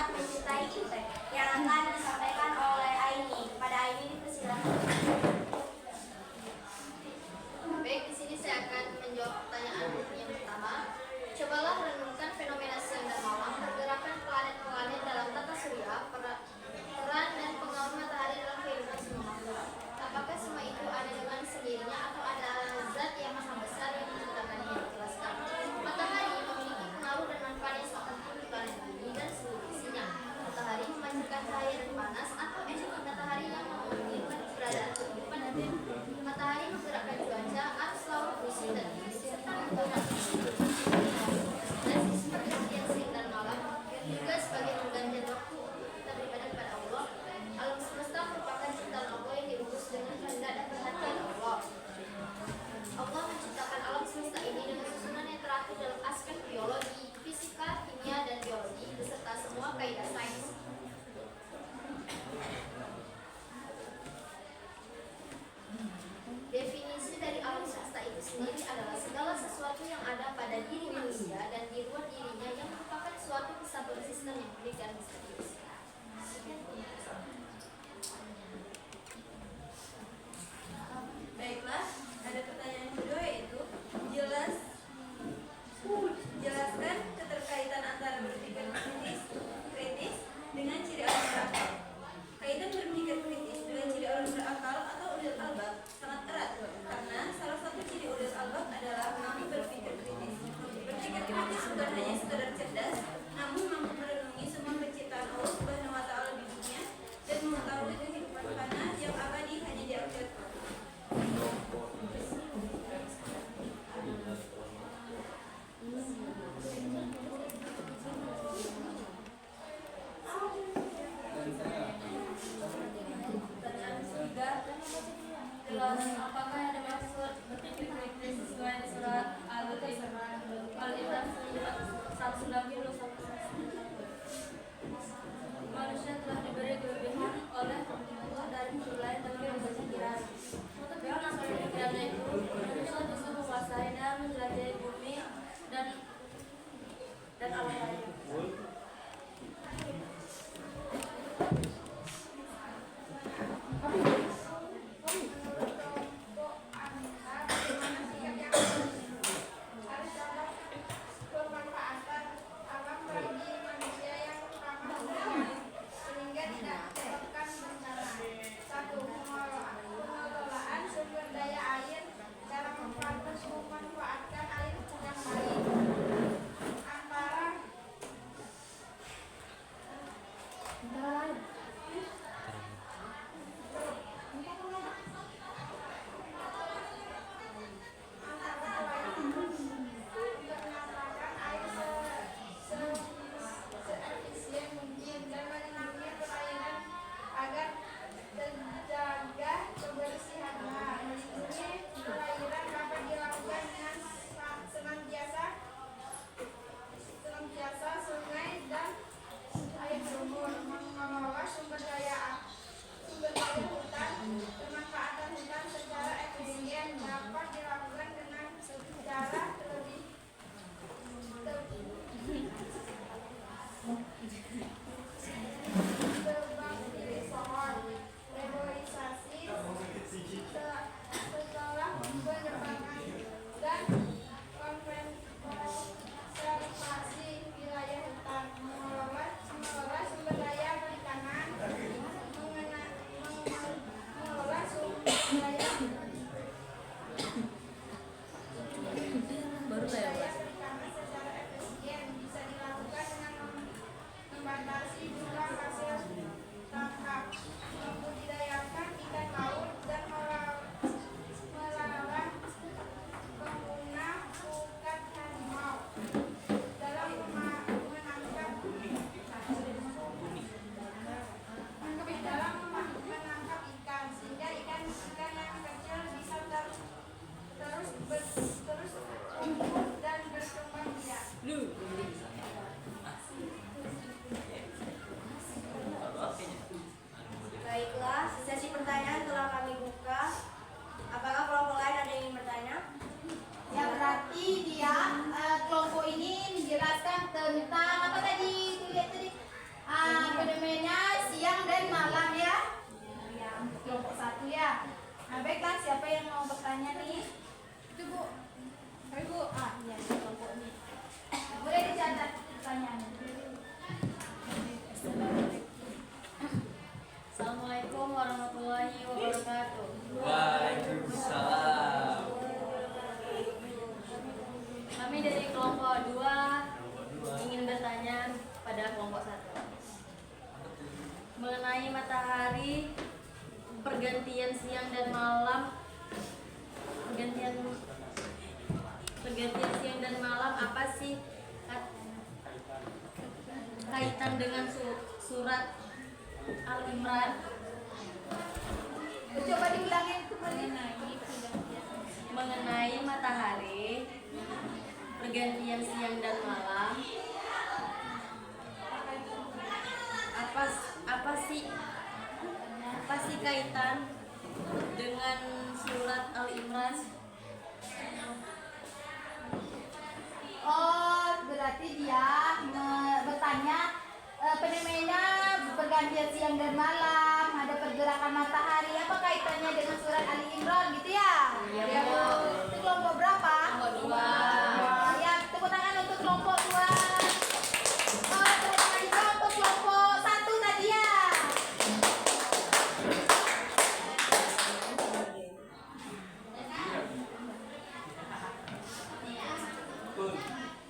membatasi jumlah hasil tangkap, membudidayakan ikan laut, dan melarang pengguna pukat harimau dalam menangkap ikan, sehingga ikan-ikan yang kecil bisa terus tumbuh dan berkembang biak. Baiklah, sesi pertanyaan telah kami buka. Apakah kelompok lain ada yang ingin bertanya? Ya berarti dia kelompok ini menjelaskan tentang apa tadi? Lihat tadi fenomena siang dan malam ya. Ya, untuk kelompok 1 ya. Nah, baiklah, siapa yang mau bertanya nih? Itu Bu. Hai Bu. Iya, kelompok ini. Boleh dicatat pertanyaannya. Assalamualaikum warahmatullahi wabarakatuh. Waalaikumsalam. Kami dari kelompok 2 ingin bertanya pada kelompok 1 mengenai matahari, pergantian siang dan malam. Pergantian siang dan malam apa sih kaitan dengan surat Al-Imran? Coba dibilangin kembali. Mengenai matahari, pergantian siang dan malam, apa sih kaitan dengan surat Al-Imran? Oh, berarti dia bertanya fenomena pergantian siang dan malam, ada pergerakan matahari, apa kaitannya dengan surat Ali Imran gitu ya? Iya Bu. Itu kelompok berapa? Kelompok 2. Ya, tepuk tangan untuk kelompok 2. Oh, tepuk tangan juga untuk kelompok 1 tadi ya.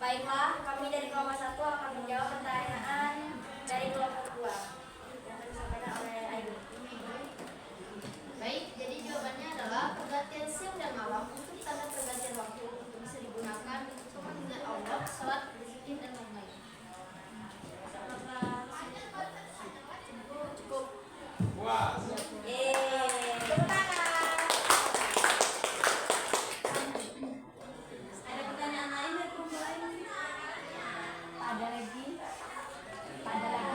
Baiklah, kami dari kelompok 1 akan menjawab pertanyaan dari kelompok 2 yang disampaikan oleh Ayu. Baik, jadi jawabannya adalah pergantian siang dan malam untuk tanda pergantian waktu untuk bisa digunakan untuk kepentingan Allah, salat, berzikir, dan lain-lain. Cukup. Wah. Tepuk tangan. Ada pertanyaan lain dari kelompok lain? Ada lagi? Ada lagi?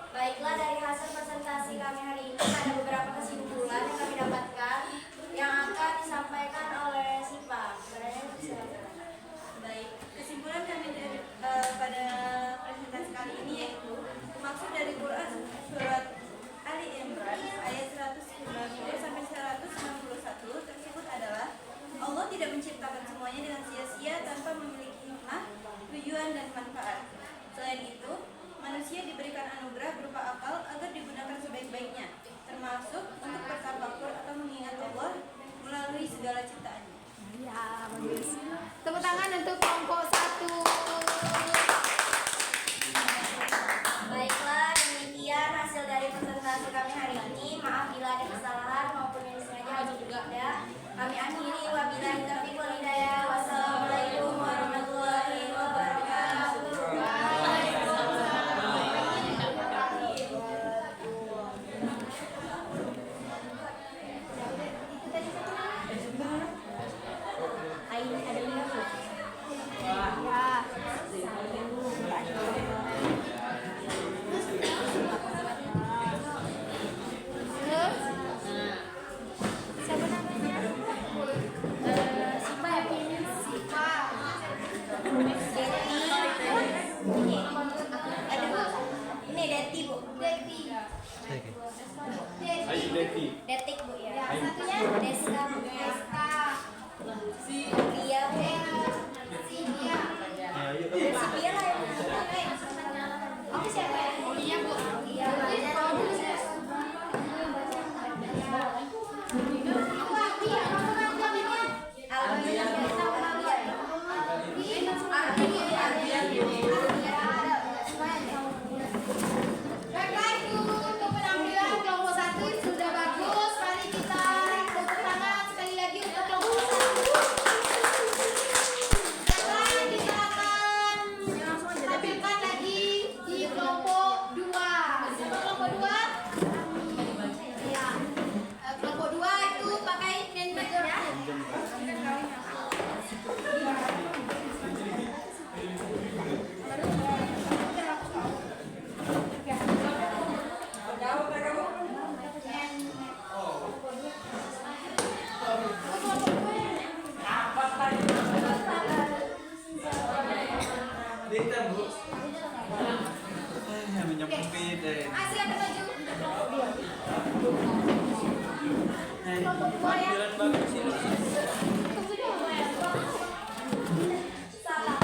Baiklah, dari hasil presentasi kami hari ini ada beberapa kesimpulan yang kami dapatkan yang akan disampaikan oleh Sipa. Baik, kesimpulan kami dari, pada presentasi kali ini yaitu maksud dari Quran surat Ali Imran ayat 190 sampai 161 tersebut adalah Allah tidak menciptakan semuanya dengan sia-sia tanpa memiliki hikmah, tujuan dan manfaat. Selain itu, manusia diberikan anugerah berupa akal agar digunakan sebaik-baiknya, termasuk untuk bertafakur atau mengingat Allah melalui segala ciptaannya. Ya, bagus. Tepuk tangan untuk kelompok 1. Baiklah, demikian hasil dari presentasi kami hari ini. Maaf bila ada kesalahan maupun yang disengaja juga ada. Kami akhiri, wabillahi taufiq wal hidayah. Wassalamualaikum warahmatullahi wabarakatuh. Ada lima tuh. Siapa namanya? Siapa ya? Sipa. Ini Deti Bu. Deti. Ayo Deti. Detik Bu ya. Ya, satunya Deska Bu. Deska. Dia Bu. Sia. Dia lah yang Oke, siapa ya? Oh iya Bu. Iya. Alhamdulillah. Alhamdulillah. Panggilan bagus ini. Salah.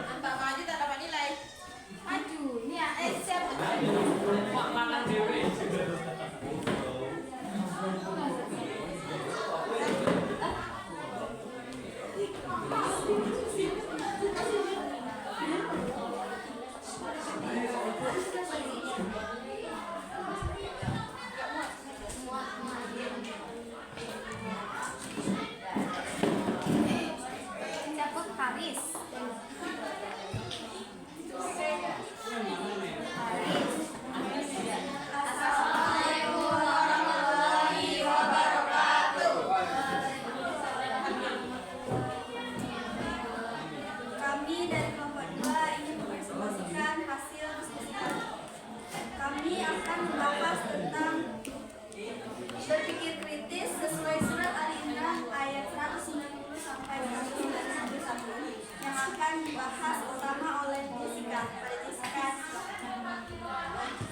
Entah maju tak dapat nilai. Maju. Ini ya, siapa? Mak mangan dewe. Siapa? Haris. Assalamualaikum warahmatullahi wabarakatuh. Kami dari kelompok 2 ingin mempresentasikan hasil diskusi kami. Kami akan membahas tentang berpikir kritis sesuai surat Al-Imran ayat 190 sampai 191 yang akan dibahas utama oleh Jessica. Pada Jessica,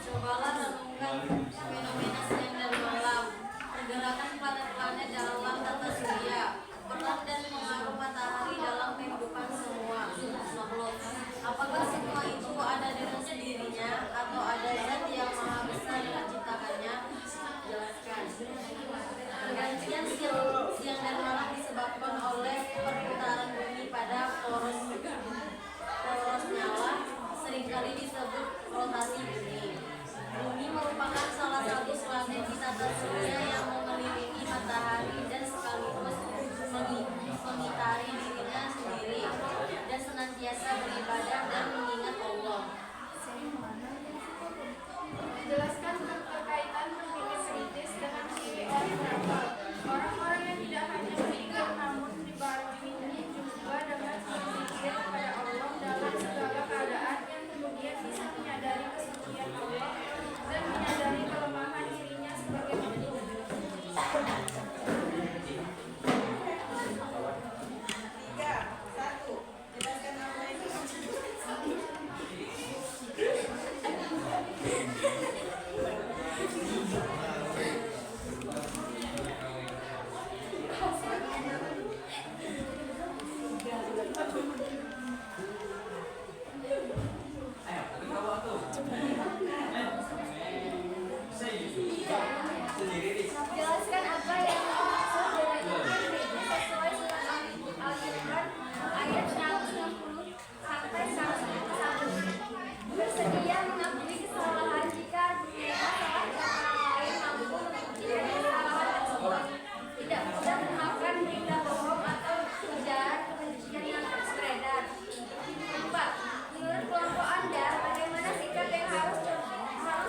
Cobalah renungkan fenomena siang dan malam, pergerakan planet-planet dalam tata surya, peran dan pengaruh matahari dalam kehidupan semua makhluk. Apakah semua itu ada dengan sendirinya atau ada zat yang maha besar yang menciptakannya? Jelaskan. Pergantian siang dan malam disebabkan oleh perputaran bumi pada poros nyala, seringkali disebut rotasi bumi. Bumi merupakan salah satu planet di tata surya yang mengelilingi matahari dan sekaligus mengitari dirinya sendiri dan senantiasa beribadah dan mengingat Allah. Menjelaskan tentang kaitan berpikir kritis dengan ciri orang berakal. Orang-orang yang tidak hanya berpikir namun dibarengi juga dengan berpikir kepada Allah dalam segala keadaan yang kemudian bisa menyadari kesucian Allah dan menyadari kelemahan dirinya sebagai makhluk. Jelaskan apa yang dimaksud dengan berpikir kritis sesuai surat Al-Imran ayat 160 sampai 191. Bersedia mengakui kesalahan jika mereka salah dan orang lain mampu membuktikan kesalahan tersebut. Tidak mudah memaafkan berita bohong atau ujaran kebencian yang beredar. 4. Menurut kelompok Anda, bagaimana sikap yang harus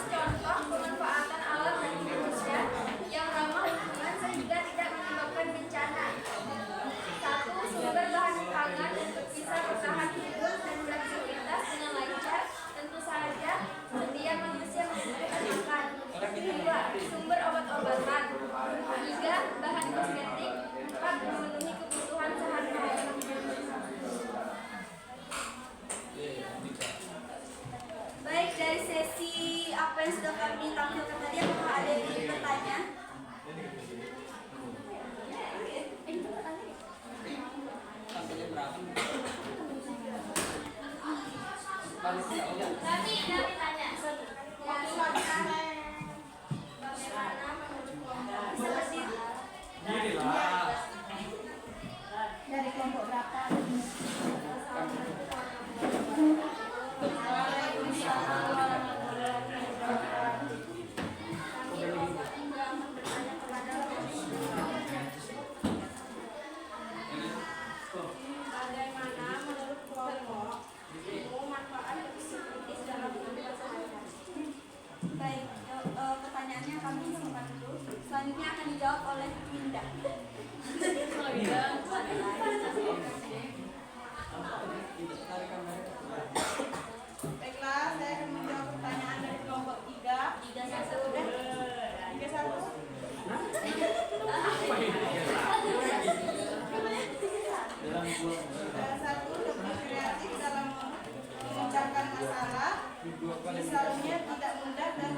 contoh pemanfaatan alam bagi manusia yang ramah lingkungan sehingga tidak menyebabkan bencana? 1. Sumber bahan pangan untuk bisa bertahan hidup dan beraktivitas dengan lancar. Tentu saja setiap manusia membutuhkan makan. 2. Sumber obat-obatan. 3. Bahan kosmetik. 4. Memenuhi kebutuhan sehari-hari. baik dari sesi apa yang sudah kami tampilkan tadi, apakah ada yang ingin bertanya? Kami tanya. Bagaimana menurut kelompok seperti Dari kelompok berapa? Waalaikumsalam warahmatullahi wabarakatuh. Kami kelompok 3 akan bertanya kepada bagaimana menurut kelompok manfaat berpikir kritis dalam kehidupan sehari-hari. Baik, pertanyaannya kami simpan dulu. Selanjutnya akan dijawab oleh Winda. Baiklah, saya akan menjawab pertanyaan dari kelompok 3. 31 udah? 31. Satu, lebih kreatif dalam memecahkan masalah. Misalnya tidak mudah dan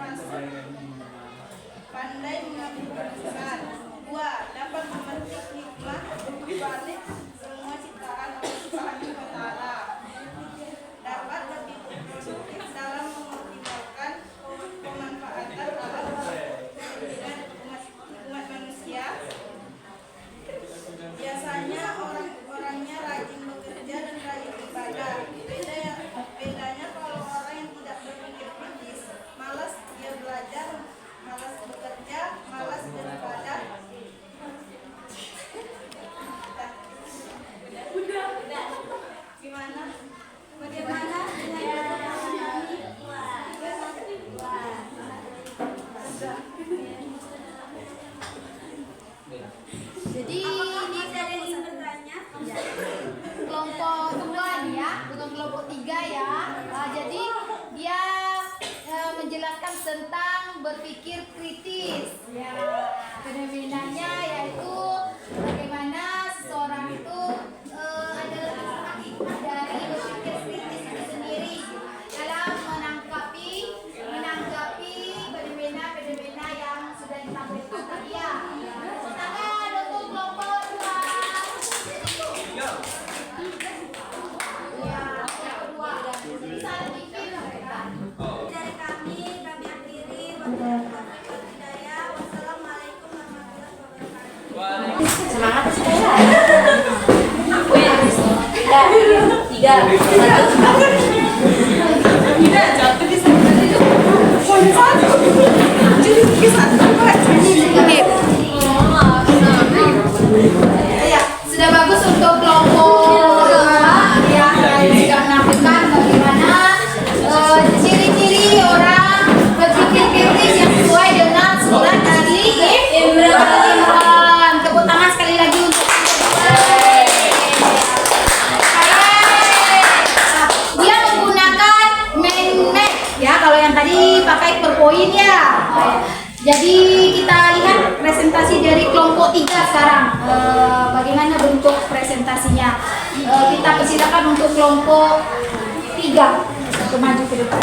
Jadi ini Ada yang ingin bertanya? kelompok 2 nih ya, bukan kelompok 3 ya. Jadi dia menjelaskan tentang berpikir kritis. Ya, fenomenanya yaitu bagaimana seseorang itu adalah dari berpikir kritis itu sendiri dalam menanggapi fenomena yang sudah ditampilkan tadi ya. Tangan untuk kelompok 2. Ya, yang kedua. Jadi salah pikir mereka. Dari kami akhiri. Wabillahi hidayah. Wassalamualaikum warahmatullahi wabarakatuh. Semangat sekolah. Tiga, Ya, sudah bagus untuk kelompok yang sudah menampilkan bagaimana ciri-ciri orang berpikir kritis yang sesuai dengan surat dari Imran. Tepuk tangan sekali lagi untuk dia menggunakan man-made ya, kalau yang tadi pakai per poin ya. Jadi kita lihat presentasi dari kelompok 3 sekarang. Bagaimana bentuk presentasinya? Kita persilakan untuk kelompok 3 untuk maju ke depan.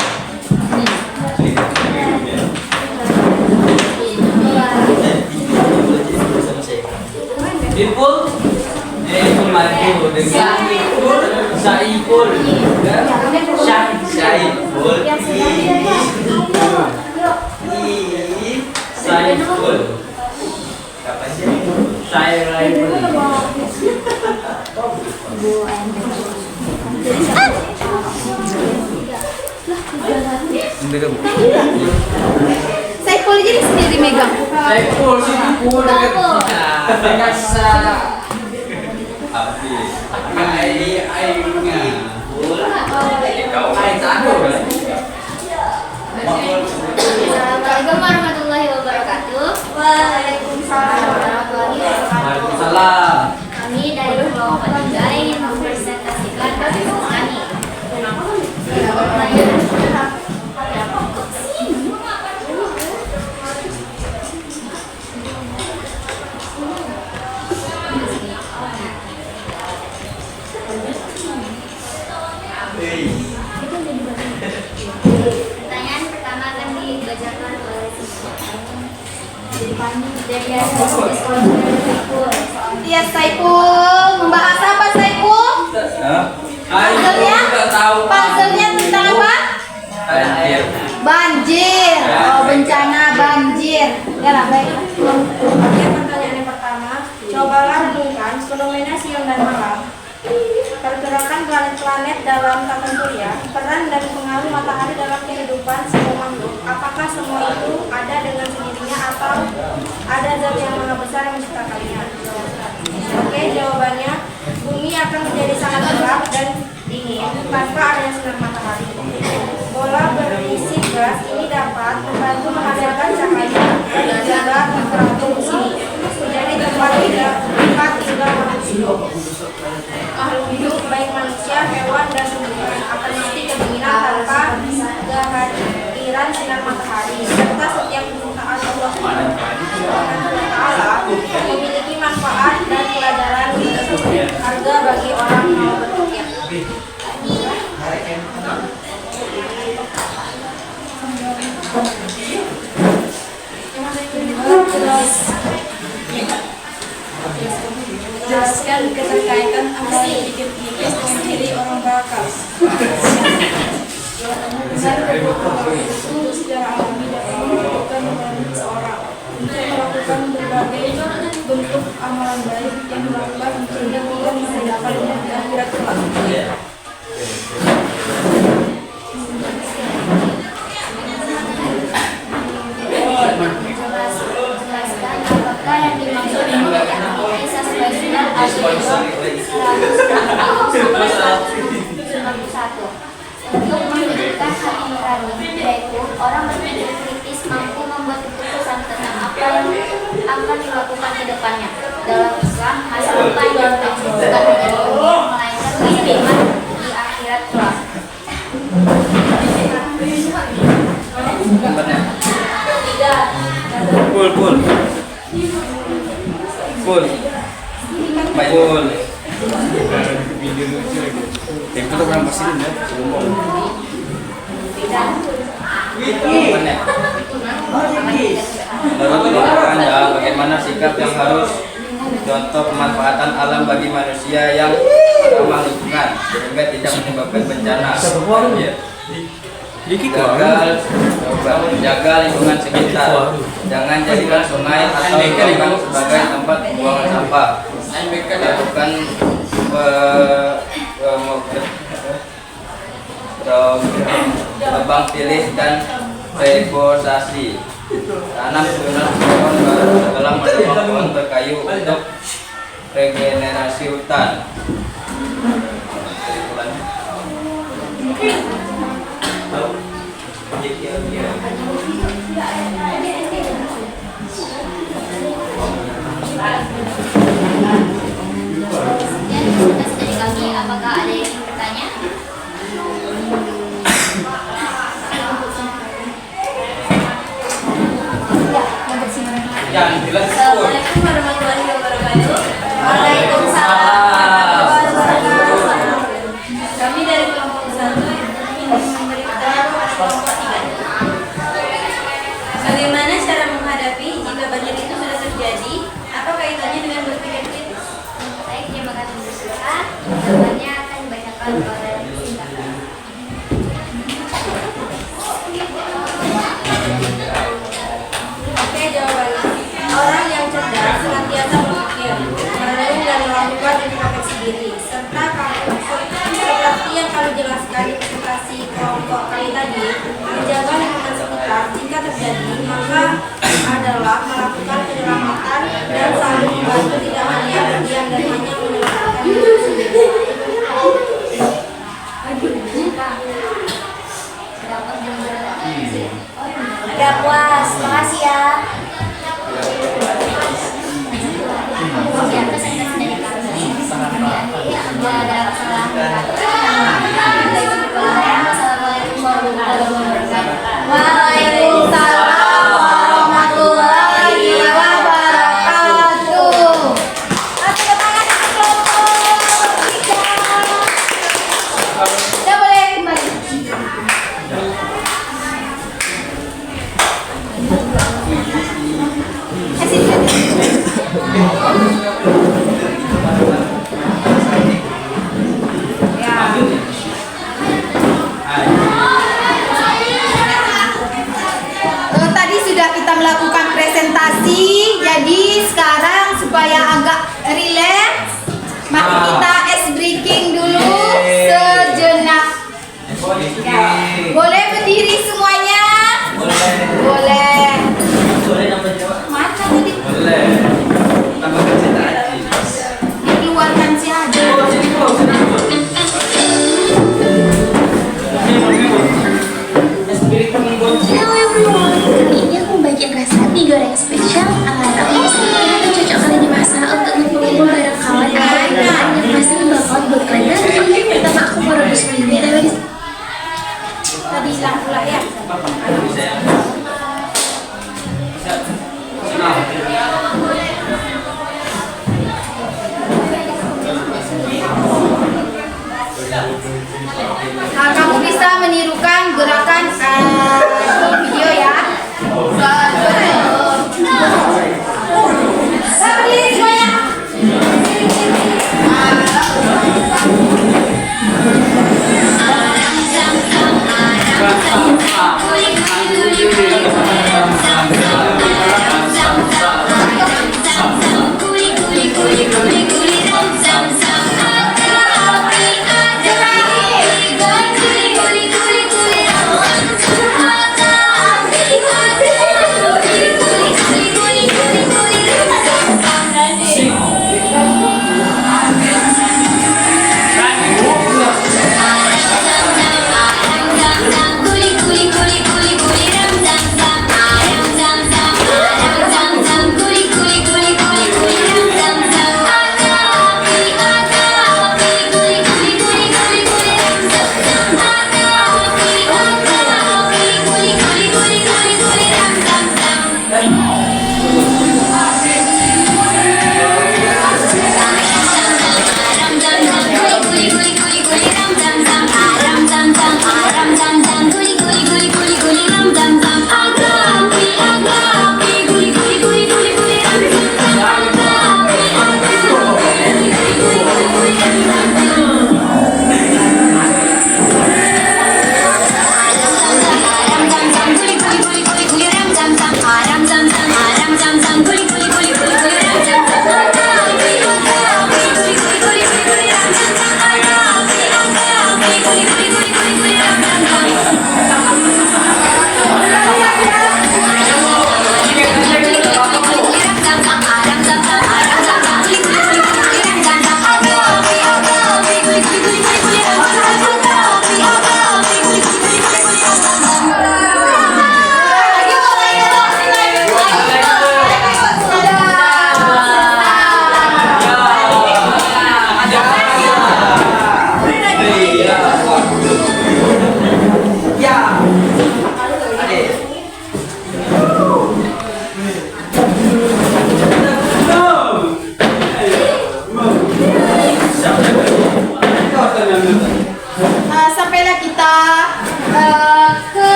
Ipul, maju dengan Saipul, Saipul, Saipul. Kapan sih? Saipul. Saipul jadi sendiri megang. Saipul sih pul dekat kita. Api. Airnya. Kau main tahu kan? Assalamualaikum warahmatullahi wabarakatuh. Waalaikumsalam warahmatullahi wabarakatuh. Waalaikumsalam. Kami dari kelompok 3 ingin mempresentasikan kasus kami. Pertanyaan pertama akan dibacakan oleh Iya, Saipul. Membahas apa, Saipul? Puzzle-nya? Puzzle-nya tentang apa? Banjir. Oh, bencana banjir. Ya lah, baik. Pertanyaan yang pertama, cobalah renungkan fenomena siang dan malam. Pergerakan planet-planet dalam tata surya, peran dan pengaruh matahari dalam kehidupan semua makhluk. Apakah semua itu ada dengan sendirinya atau ada zat yang maha besar yang menciptakannya? Oke, jawabannya, bumi akan menjadi sangat gelap dan dingin tanpa adanya sinar matahari. Bola berisi gas ini dapat membantu menghasilkan cahaya dan juga temperatur bumi menjadi tempat tinggal manusia. Makhluk hidup baik manusia, hewan, dan tumbuhan akan mati kedinginan tanpa kehadiran sinar matahari. Serta setiap permintaan Allah Ta'ala memiliki manfaat dan pelajaran harga bagi orang yang mau berpikir. Jelaskan keterkaitan antara pikir kritis dengan ciri orang berakal. Itu secara alami dapat melakukan melalui seseorang untuk melakukan berbagai bentuk amalan baik yang dilakukan sehingga dia mendapatnya di akhirat kelak. Jelaskan apakah yang dimaksud dengan kisah sesuai sunnah Al-Baqarah 91 untuk menunjukkan hati nurani, yaitu orang berpikir kritis mampu membuat keputusan tentang apa yang akan dilakukan ke depannya. dalam Islam masa depan yang tak bukan hanya di dunia melainkan kehidupan di akhirat kelak. Itu tuh orang pasti ya. Lalu tunjukkan ya bagaimana sikap yang harus contoh pemanfaatan alam bagi manusia yang ramah lingkungan sehingga tidak menyebabkan bencana. Jaga lingkungan sekitar. Jangan jadikan sungai atau lingkungan sebagai tempat pembuangan sampah. Lakukan tebang pilih dan reforestasi. Tanam seluruh pohon baru dalam menebang pohon berkayu untuk regenerasi hutan. Dari kami, apakah ada yang ingin bertanya? Assalamualaikum warahmatullahi wabarakatuh. Waalaikumsalam warahmatullahi wabarakatuh. Kami dari kelompok 1 ingin memberi pertanyaan kepada kelompok 3. Bagaimana cara menghadapi jika banjir itu sudah terjadi? Apa kaitannya dengan berpikir kritis? Baik, terima kasih bersuara. Jawabannya akan dibacakan oleh Sinta. Oke, jawabannya. Orang yang cerdas senantiasa berpikir, merenung dan melakukan introspeksi diri, serta seperti yang kami jelaskan di presentasi kelompok kali tadi, menjaga lingkungan sekitar jika terjadi, maka adalah melakukan penyelamatan dan saling membantu, tidak hanya berdiam dan hanya menyelamatkan diri sendiri. Udah puas, makasih ya. Sekian presentasi dari kami. Ada kesalahan kata. Wassalamualaikum warahmatullahi wabarakatuh. Waalaikumsalam warahmatullahi wabarakatuh. Kita boleh kembali. Tadi sudah kita melakukan presentasi, jadi sekarang supaya agak rileks, mari kita ice breaking dulu sejenak. Boleh berdiri semuanya? Boleh. Mana tadi? Boleh. Tambah cerita aja. Dikeluarkan si Ade. Hello everyone, kali ini aku membagikan resep mie goreng spesial ala Ramos yang cocok kalian dimasak untuk ngumpulin bareng kawan dan yang pasti bakal buat kalian. Pertama aku mau rebus mie Tadi hilang pula ya. Nah, kamu bisa menirukan gerakan video ya. Berdiri semuanya.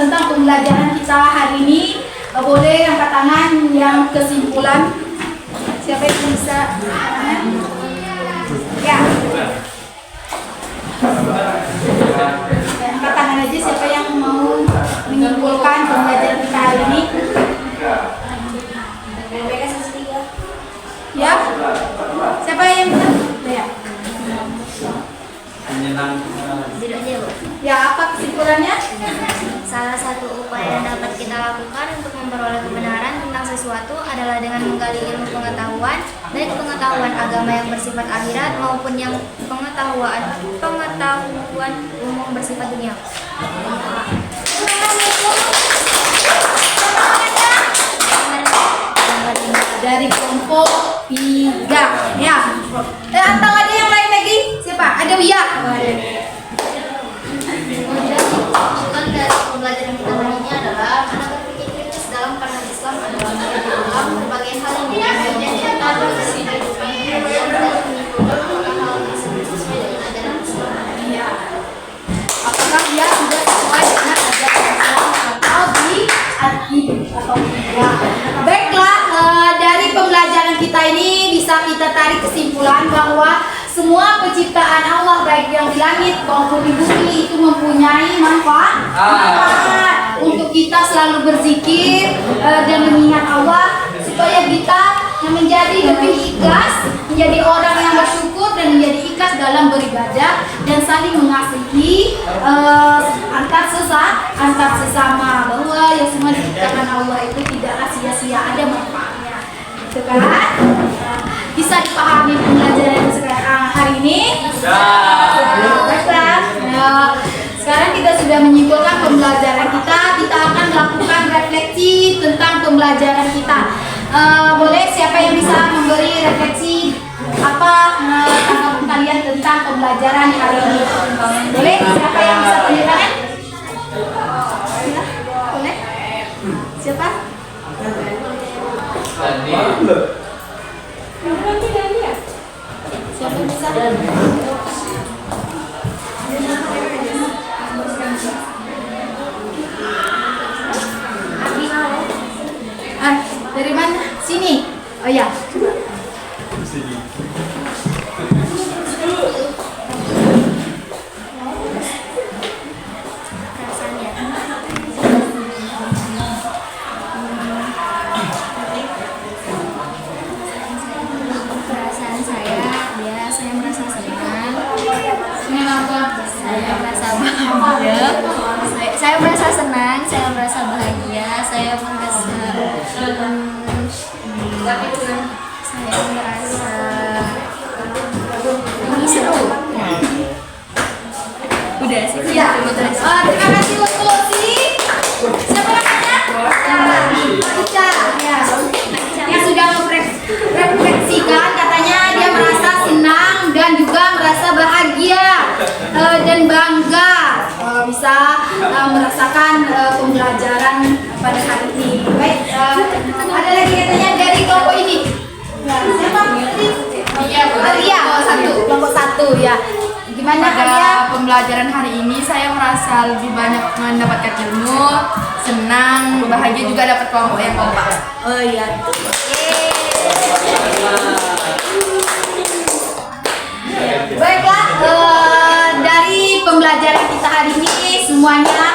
tentang pembelajaran kita hari ini. Boleh angkat tangan yang kesimpulan. Siapa yang bisa? Ya. Angkat tangan aja siapa yang mau menyimpulkan pembelajaran kita hari ini. Ya. Siapa yang bisa? Ya. Ya, apa kesimpulannya? Salah satu upaya yang dapat kita lakukan untuk memperoleh kebenaran tentang sesuatu adalah dengan menggali ilmu pengetahuan, baik pengetahuan agama yang bersifat akhirat maupun yang pengetahuan umum bersifat dunia. Dari kelompok 3 ya. Atau ada yang lain lagi? Siapa? Ada Wia? Kan dari pembelajaran kita hari ini adalah karena berpikir kritis dalam pandangan Islam adalah dalam berbagai hal yang menjadi kita berkesinambungan dan menimbulkan hal tersebut sesuai dengan ajaran Islam. Iya. Apakah dia sudah sesuai dengan ajaran Islam atau di atau tidak? Baiklah, dari pembelajaran kita ini bisa kita tarik kesimpulan bahwa semua penciptaan Allah baik yang di langit maupun di bumi itu mempunyai manfaat untuk kita selalu berzikir dan mengingat Allah supaya kita menjadi lebih ikhlas, menjadi orang yang bersyukur dan menjadi ikhlas dalam beribadah dan saling mengasihi antar sesama, bahwa yang semua diciptakan Allah itu tidaklah sia-sia, ada manfaatnya. Gitu kan? Bisa dipahami pembelajaran sekarang hari ini? Baiklah. Sekarang kita sudah menyimpulkan pembelajaran kita. Kita akan melakukan refleksi tentang pembelajaran kita. Boleh siapa yang bisa memberi refleksi apa tanggapan kalian tentang pembelajaran hari ini? Boleh? Siapa yang bisa tunjuk tangan? Boleh? Siapa? Siapa yang bisa? Dari mana? Sini. Oh ya. Perasaan saya merasa senang. Kenapa? Saya merasa bahagia. Saya merasa senang, saya merasa bahagia, saya merasa ini seru. Udah sih. Ya. Terima kasih untuk siapa namanya? Ica. Ya. Yang sudah merefleksikan katanya dia merasa senang dan juga merasa bahagia dan bangga bisa merasakan pembelajaran pada hari ini. Baik, ada lagi katanya dari kelompok ini. Siapa? Alia, kelompok satu ya. Gimana Alia? Pembelajaran hari ini saya merasa lebih banyak mendapatkan ilmu, senang, bahagia, juga dapat kelompok yang kompak. Oh iya. Baiklah, dari pembelajaran kita hari ini semuanya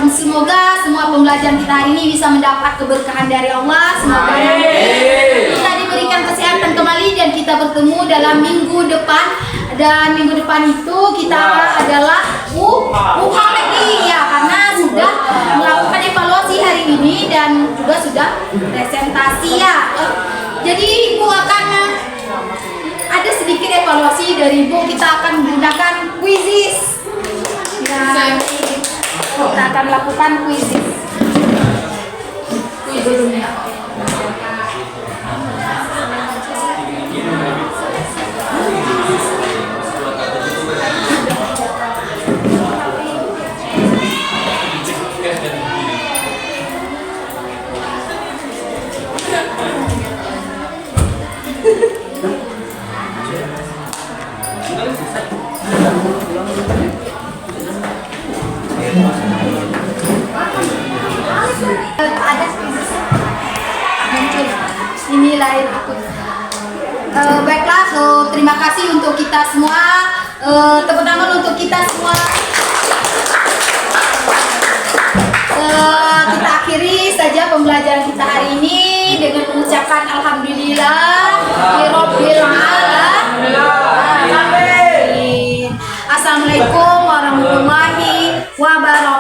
semoga semua pembelajaran kita hari ini bisa mendapat keberkahan dari Allah. Semoga kita diberikan kesehatan kembali dan kita bertemu dalam minggu depan. Dan minggu depan itu kita adalah lagi ya, karena sudah melakukan evaluasi hari ini dan juga sudah presentasi ya. Jadi Ibu akan ada sedikit evaluasi dari Ibu. Kita akan menggunakan quizzes. Nah, kita akan melakukan quizzes. Ini lahir akut. Baiklah, terima kasih untuk kita semua. Tepuk tangan untuk kita semua. Kita akhiri saja pembelajaran kita hari ini dengan mengucapkan alhamdulillah rabbil alamin. Assalamualaikum warahmatullahi wabarakatuh.